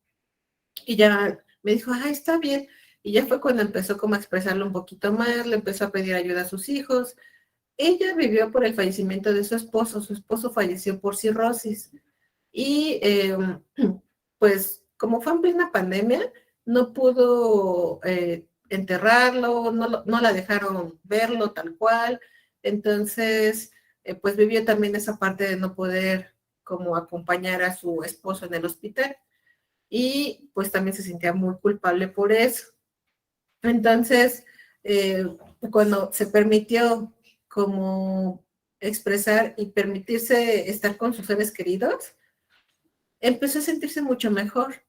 Y ya me dijo, ah, está bien. Y ya fue cuando empezó como a expresarlo un poquito más, le empezó a pedir ayuda a sus hijos. Ella vivió por el fallecimiento de su esposo falleció por cirrosis. Y pues como fue en plena pandemia, no pudo enterrarlo, no la dejaron verlo tal cual. Entonces, pues vivió también esa parte de no poder como acompañar a su esposo en el hospital y pues también se sentía muy culpable por eso. Entonces, eh, cuando se permitió como expresar y permitirse estar con sus seres queridos, empezó a sentirse mucho mejor.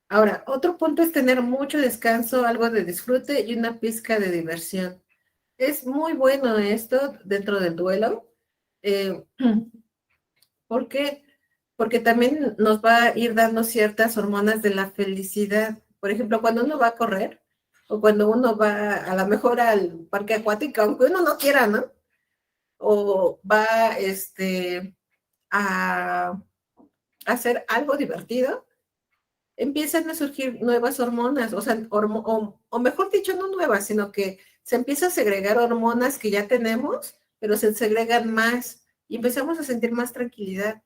Ahora, otro punto es tener mucho descanso, algo de disfrute y una pizca de diversión. Es muy bueno esto dentro del duelo. Eh, ¿Por qué? Porque también nos va a ir dando ciertas hormonas de la felicidad. Por ejemplo, cuando uno va a correr o cuando uno va a lo mejor al parque acuático, aunque uno no quiera, ¿no? O va a hacer algo divertido, empiezan a surgir nuevas hormonas, o sea, o mejor dicho, no nuevas, sino que se empieza a segregar hormonas que ya tenemos, pero se segregan más y empezamos a sentir más tranquilidad.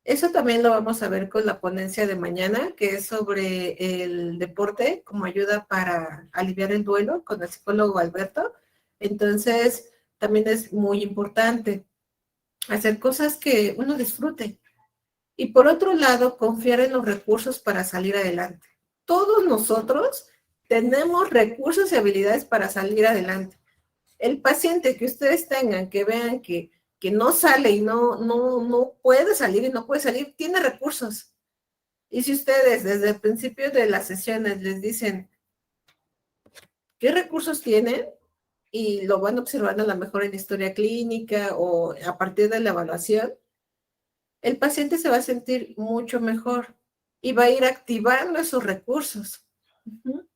Eso también lo vamos a ver con la ponencia de mañana, que es sobre el deporte como ayuda para aliviar el duelo con el psicólogo Alberto. Entonces, también es muy importante hacer cosas que uno disfrute. Y por otro lado, confiar en los recursos para salir adelante. Todos nosotros tenemos recursos y habilidades para salir adelante. El paciente que ustedes tengan, que vean que no sale y no puede salir y no puede salir, tiene recursos. Y si ustedes desde el principio de las sesiones les dicen qué recursos tienen, y lo van observando a lo mejor en historia clínica o a partir de la evaluación, el paciente se va a sentir mucho mejor y va a ir activando esos recursos. Ujú.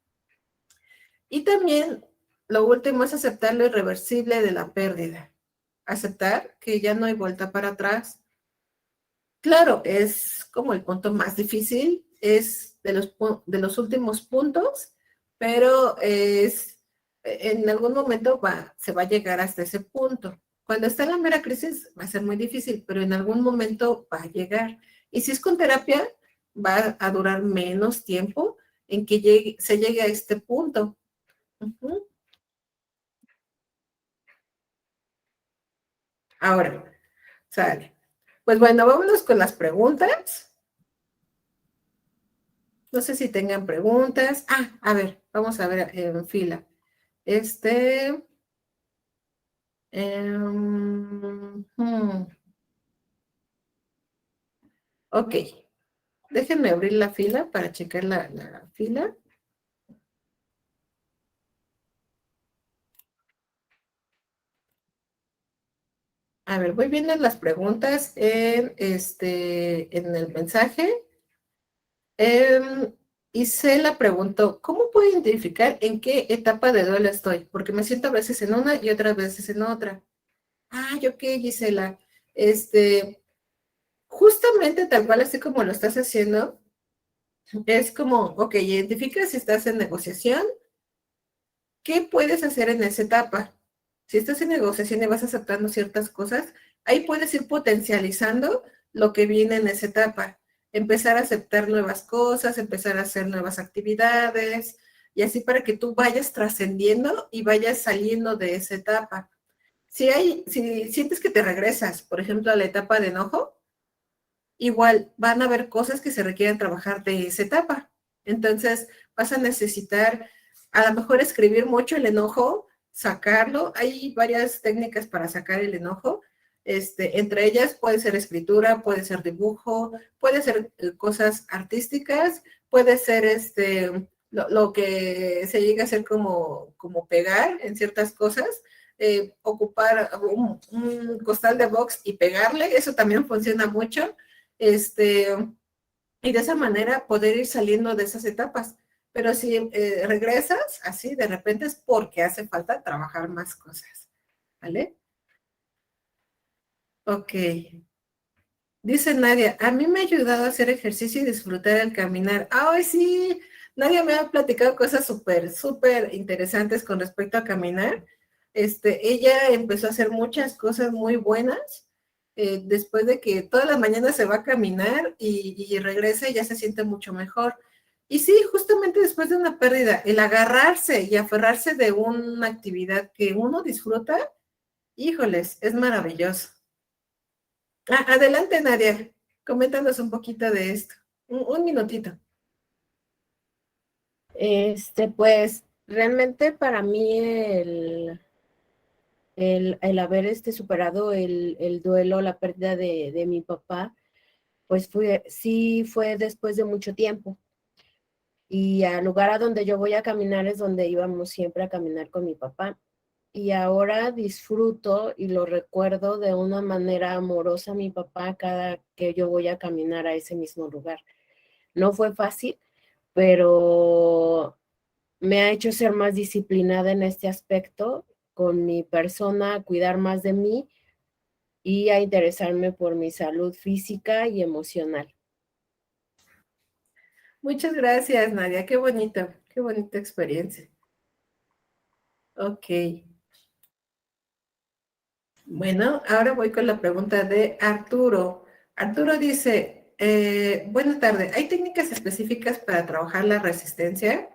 Y también lo último es aceptar lo irreversible de la pérdida. Aceptar que ya no hay vuelta para atrás. Claro, es como el punto más difícil, es de los últimos puntos, pero en algún momento se va a llegar hasta ese punto. Cuando está en la mera crisis va a ser muy difícil, pero en algún momento va a llegar. Y si es con terapia, va a durar menos tiempo en que se llegue a este punto. Ujú. Ahora, sale. Pues bueno, vámonos con las preguntas. No sé si tengan preguntas. A ver, vamos a ver en fila. Este. Ok, déjenme abrir la fila para checar la fila. A ver, voy viendo las preguntas en el mensaje. Isela preguntó, ¿cómo puedo identificar en qué etapa de duelo estoy? Porque me siento a veces en una y otras veces en otra. Ok, Gisela. Justamente tal cual así como lo estás haciendo, es como, ok, identifica si estás en negociación, ¿qué puedes hacer en esa etapa? Si estás en negociación y vas aceptando ciertas cosas, ahí puedes ir potencializando lo que viene en esa etapa. Empezar a aceptar nuevas cosas, empezar a hacer nuevas actividades, y así para que tú vayas trascendiendo y vayas saliendo de esa etapa. Si sientes que te regresas, por ejemplo, a la etapa de enojo, igual van a haber cosas que se requieren trabajar de esa etapa. Entonces, vas a necesitar a lo mejor escribir mucho el enojo, sacarlo. Hay varias técnicas para sacar el enojo. Entre ellas puede ser escritura, puede ser dibujo, puede ser cosas artísticas, puede ser lo que se llega a hacer como pegar en ciertas cosas. Ocupar un costal de box y pegarle, eso también funciona mucho. Este, y de esa manera poder ir saliendo de esas etapas. Pero si regresas así, de repente es porque hace falta trabajar más cosas, ¿vale? Ok. Dice Nadia, a mí me ha ayudado a hacer ejercicio y disfrutar el caminar. ¡Ay, sí! Nadia me ha platicado cosas súper, súper interesantes con respecto a caminar. Ella empezó a hacer muchas cosas muy buenas después de que todas las mañanas se va a caminar y regresa y ya se siente mucho mejor. Y sí, justamente después de una pérdida, el agarrarse y aferrarse de una actividad que uno disfruta, híjoles, es maravilloso. Adelante, Nadia. Coméntanos un poquito de esto. Un minutito. Pues realmente para mí el haber superado el duelo, la pérdida de mi papá, pues sí fue después de mucho tiempo. Y al lugar a donde yo voy a caminar es donde íbamos siempre a caminar con mi papá. Y ahora disfruto y lo recuerdo de una manera amorosa a mi papá cada que yo voy a caminar a ese mismo lugar. No fue fácil, pero me ha hecho ser más disciplinada en este aspecto con mi persona, a cuidar más de mí y a interesarme por mi salud física y emocional. Muchas gracias, Nadia. Qué bonita experiencia. Ok. Bueno, ahora voy con la pregunta de Arturo. Arturo dice, buenas tardes, ¿hay técnicas específicas para trabajar la resistencia?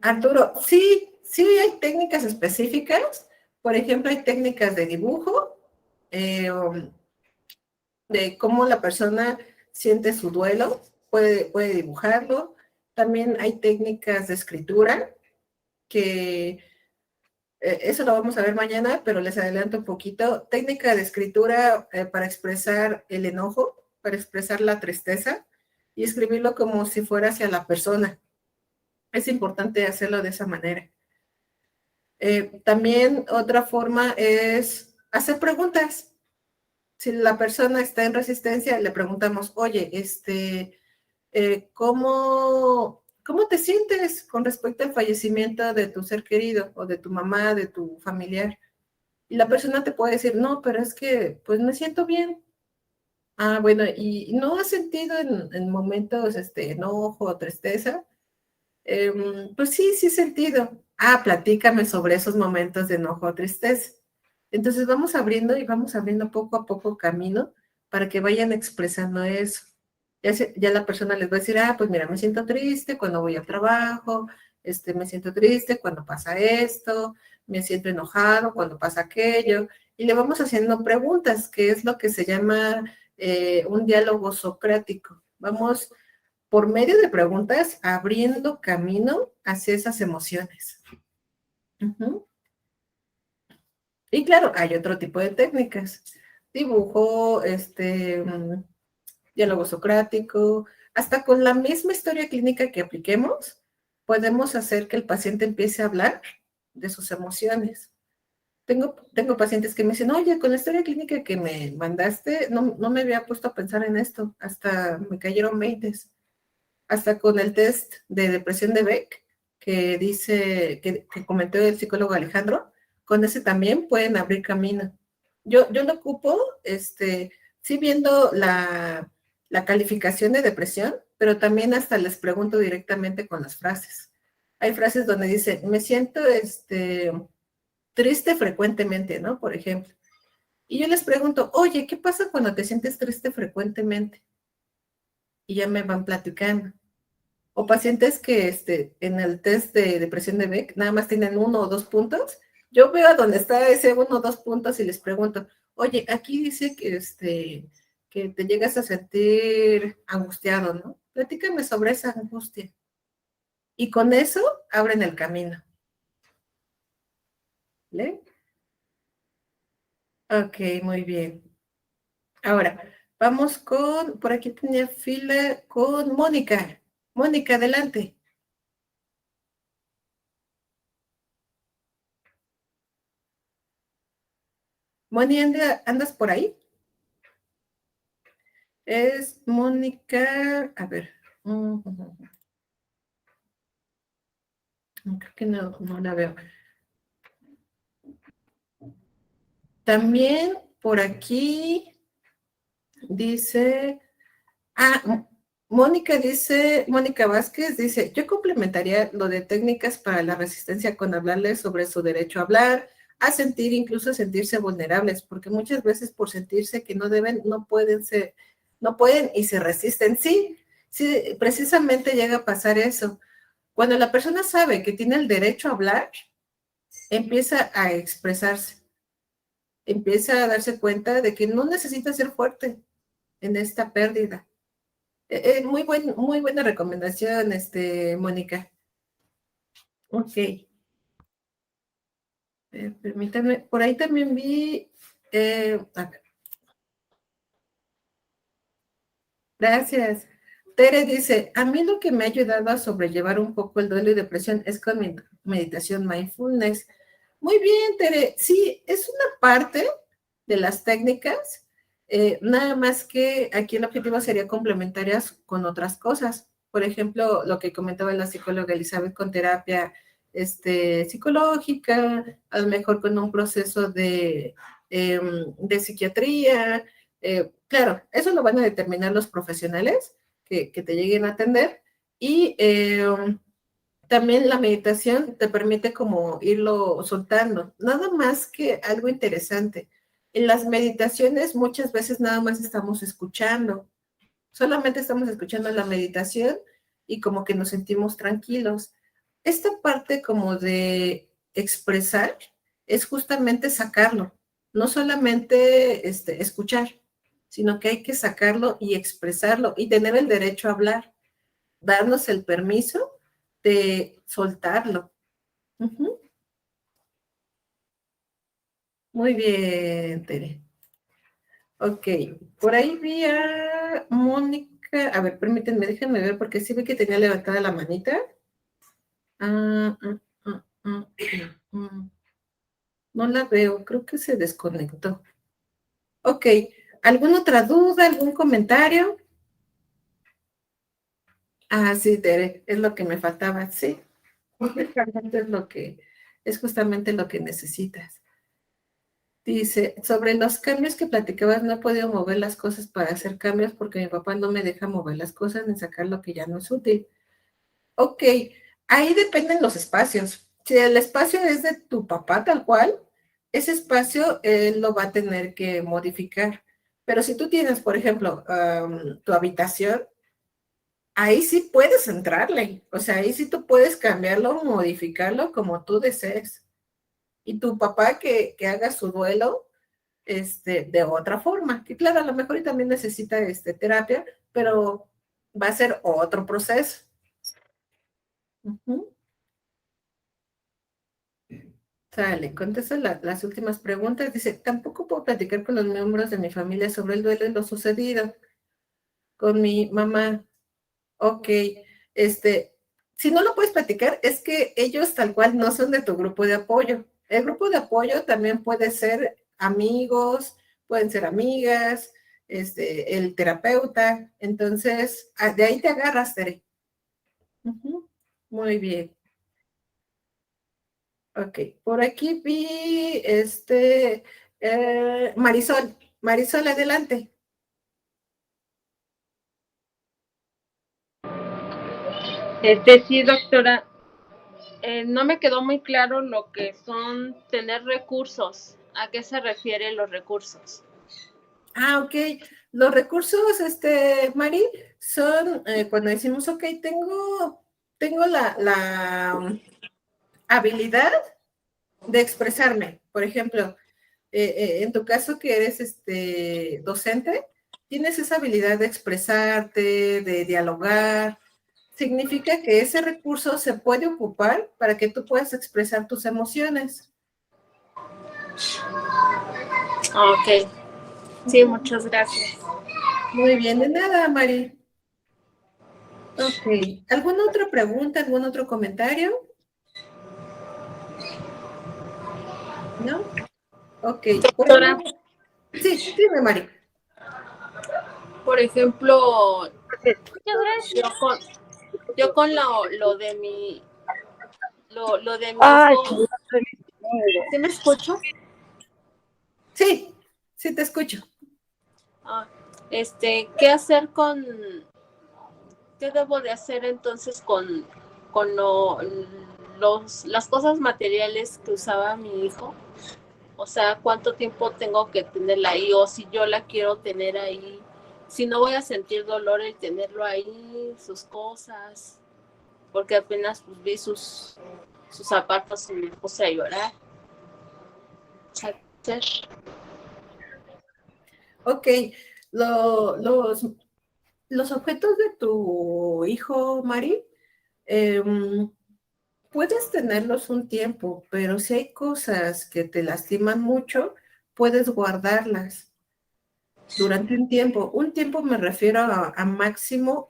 Arturo, sí hay técnicas específicas. Por ejemplo, hay técnicas de dibujo, de cómo la persona siente su duelo, puede dibujarlo. También hay técnicas de escritura, que eso lo vamos a ver mañana, pero les adelanto un poquito. Técnica de escritura para expresar el enojo, para expresar la tristeza y escribirlo como si fuera hacia la persona. Es importante hacerlo de esa manera. También otra forma es hacer preguntas. Si la persona está en resistencia, le preguntamos, oye, ¿cómo te sientes con respecto al fallecimiento de tu ser querido o de tu mamá, de tu familiar? Y la persona te puede decir, no, pero es que pues me siento bien. Ah, bueno, ¿y no has sentido en momentos enojo o tristeza? Pues sí, sí he sentido. Ah, platícame sobre esos momentos de enojo o tristeza. Entonces vamos abriendo y vamos abriendo poco a poco camino para que vayan expresando eso. Ya la persona les va a decir, ah, pues mira, me siento triste cuando voy al trabajo, me siento triste cuando pasa esto, me siento enojado cuando pasa aquello, y le vamos haciendo preguntas, que es lo que se llama un diálogo socrático. Vamos por medio de preguntas abriendo camino hacia esas emociones. Uh-huh. Y claro, hay otro tipo de técnicas. Dibujo, diálogo socrático, hasta con la misma historia clínica que apliquemos, podemos hacer que el paciente empiece a hablar de sus emociones. Tengo pacientes que me dicen, oye, con la historia clínica que me mandaste, no me había puesto a pensar en esto, hasta me cayeron 20. Hasta con el test de depresión de Beck, que dice, que comentó el psicólogo Alejandro, con ese también pueden abrir camino. Yo lo ocupo, sí viendo la calificación de depresión, pero también hasta les pregunto directamente con las frases. Hay frases donde dice, me siento triste frecuentemente, ¿no? Por ejemplo. Y yo les pregunto, oye, ¿qué pasa cuando te sientes triste frecuentemente? Y ya me van platicando. O pacientes que en el test de depresión de Beck nada más tienen 1 o 2 puntos. Yo veo a dónde está ese 1 o 2 puntos y les pregunto, oye, aquí dice que te llegas a sentir angustiado, ¿no? Platícame sobre esa angustia. Y con eso abren el camino. ¿Vale? Ok, muy bien. Ahora, vamos por aquí tenía fila con Mónica. Mónica, adelante. Moni, ¿andas por ahí? Es Mónica, a ver, creo que no la veo. También por aquí dice, Mónica Vázquez dice, yo complementaría lo de técnicas para la resistencia con hablarles sobre su derecho a hablar, a sentir, incluso sentirse vulnerables, porque muchas veces por sentirse que no deben, no pueden y se resisten. Sí, sí, precisamente llega a pasar eso. Cuando la persona sabe que tiene el derecho a hablar, empieza a expresarse, empieza a darse cuenta de que no necesita ser fuerte en esta pérdida. Muy buena recomendación, Mónica. Ok, permítanme, por ahí también vi, a ver, gracias. Tere dice, a mí lo que me ha ayudado a sobrellevar un poco el duelo y depresión es con mi meditación mindfulness. Muy bien, Tere. Sí, es una parte de las técnicas, nada más que aquí el objetivo sería complementarias con otras cosas. Por ejemplo, lo que comentaba la psicóloga Elizabeth con terapia psicológica, a lo mejor con un proceso de psiquiatría. Claro, eso lo van a determinar los profesionales que te lleguen a atender y también la meditación te permite como irlo soltando. Nada más que algo interesante. En las meditaciones muchas veces nada más estamos escuchando. Solamente estamos escuchando la meditación y como que nos sentimos tranquilos. Esta parte como de expresar es justamente sacarlo. No solamente escuchar, sino que hay que sacarlo y expresarlo y tener el derecho a hablar, darnos el permiso de soltarlo. Ujú. Muy bien, Tere. Ok, por ahí vi a Mónica. A ver, permítanme, déjenme ver porque sí vi que tenía levantada la manita. Ah, ah, ah, ah. Mm, no la veo, creo que se desconectó. Ok, ¿alguna otra duda, algún comentario? Ah, sí, Tere, es lo que me faltaba, sí. Es justamente lo que necesitas. Dice, sobre los cambios que platicabas, no he podido mover las cosas para hacer cambios porque mi papá no me deja mover las cosas ni sacar lo que ya no es útil. Ok, ahí dependen los espacios. Si el espacio es de tu papá tal cual, ese espacio él lo va a tener que modificar. Pero si tú tienes, por ejemplo, tu habitación, ahí sí puedes entrarle. O sea, ahí sí tú puedes cambiarlo, modificarlo como tú desees. Y tu papá que haga su duelo de otra forma. Que claro, a lo mejor y también necesita terapia, pero va a ser otro proceso. Ujú. Sale, contesta las últimas preguntas. Dice, tampoco puedo platicar con los miembros de mi familia sobre el duelo y lo sucedido con mi mamá. Ok, este, si no lo puedes platicar, es que ellos tal cual no son de tu grupo de apoyo. El grupo de apoyo también puede ser amigos, pueden ser amigas, el terapeuta. Entonces, de ahí te agarras, Tere. Ujú. Muy bien. Ok, por aquí vi Marisol. Marisol, adelante. Sí, doctora, no me quedó muy claro lo que son tener recursos. ¿A qué se refieren los recursos? Ah, ok. Los recursos, Mari, son cuando decimos, ok, tengo la habilidad de expresarme. Por ejemplo, en tu caso que eres docente, tienes esa habilidad de expresarte, de dialogar. Significa que ese recurso se puede ocupar para que tú puedas expresar tus emociones. Ok, sí, muchas gracias. Muy bien, de nada, Mari. Ok. ¿Alguna otra pregunta, algún otro comentario? ¿No? Ok. Por el Doctora, momento. Sí, dime, Mari. por ejemplo, yo yo con lo de lo de mi hijo, ¿sí me escucho? Sí, sí te escucho. Ah, ¿qué hacer qué debo de hacer entonces con las cosas materiales que usaba mi hijo? O sea, ¿cuánto tiempo tengo que tenerla ahí? O si yo la quiero tener ahí, si no voy a sentir dolor el tenerlo ahí, sus cosas, porque apenas pues, vi sus zapatos y me puse a llorar. Ok. Lo- los, los objetos de tu hijo, Mari, em, puedes tenerlos un tiempo, pero si hay cosas que te lastiman mucho, puedes guardarlas durante un tiempo. Un tiempo me refiero a máximo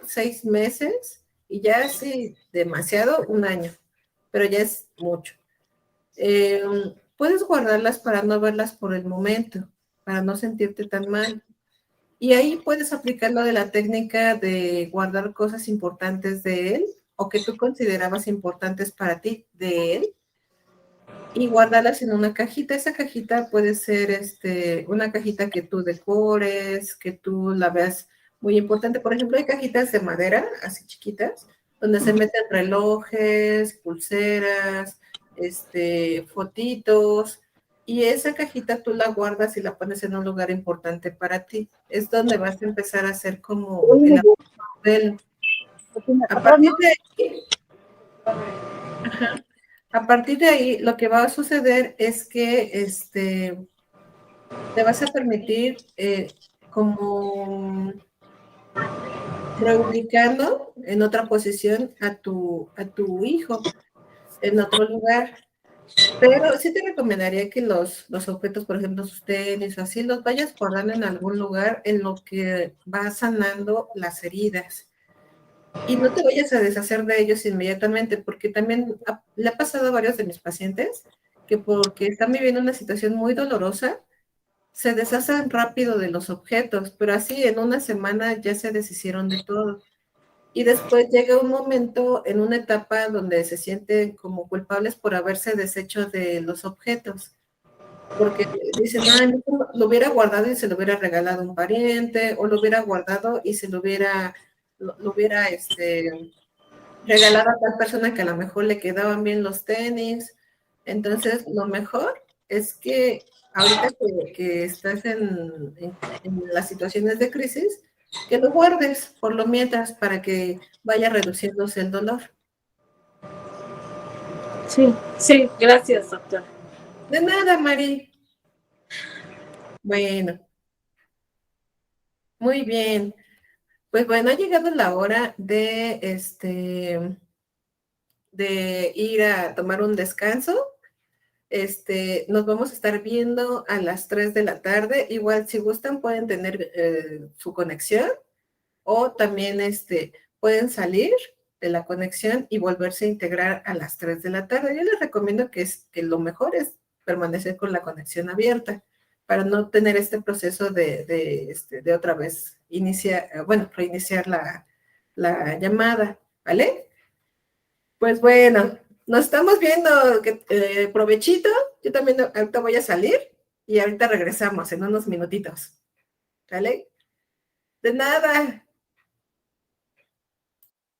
6 meses y ya si demasiado, un año, pero ya es mucho. Puedes guardarlas para no verlas por el momento, para no sentirte tan mal. Y ahí puedes aplicar lo de la técnica de guardar cosas importantes de él o que tú considerabas importantes para ti de él y guardarlas en una cajita. Esa cajita puede ser una cajita que tú decores, que tú la veas muy importante. Por ejemplo, hay cajitas de madera, así chiquitas, donde se meten relojes, pulseras, fotitos, y esa cajita tú la guardas y la pones en un lugar importante para ti. Es donde vas a empezar a hacer como el apelo. A partir de ahí, a partir de ahí, lo que va a suceder es que te vas a permitir como reubicando en otra posición a tu hijo, en otro lugar. Pero sí te recomendaría que los objetos, por ejemplo, sus tenis o así, los vayas guardando en algún lugar en lo que va sanando las heridas. y no te vayas a deshacer de ellos inmediatamente, porque también le ha pasado a varios de mis pacientes que porque están viviendo una situación muy dolorosa, se deshacen rápido de los objetos, pero así en una semana ya se deshicieron de todo. Y después llega un momento en una etapa donde se sienten como culpables por haberse deshecho de los objetos, porque dicen, ah, lo hubiera guardado y se lo hubiera regalado a un pariente, o lo hubiera guardado y se lo hubiera regalado a tal persona que a lo mejor le quedaban bien los tenis. Entonces, lo mejor es que ahorita que estás en las situaciones de crisis, que lo guardes por lo mientras para que vaya reduciéndose el dolor. Sí, sí, gracias, doctora. De nada, Mari. Bueno, muy bien. Pues bueno, ha llegado la hora de ir a tomar un descanso. Nos vamos a estar viendo a las 3 de la tarde. Igual, si gustan, pueden tener su conexión o también pueden salir de la conexión y volverse a integrar a las 3 de la tarde. Yo les recomiendo que lo mejor es permanecer con la conexión abierta para no tener este proceso de otra vez reiniciar la llamada, ¿vale? Pues bueno, nos estamos viendo, provechito. Yo también ahorita voy a salir y ahorita regresamos en unos minutitos. ¿Vale? De nada.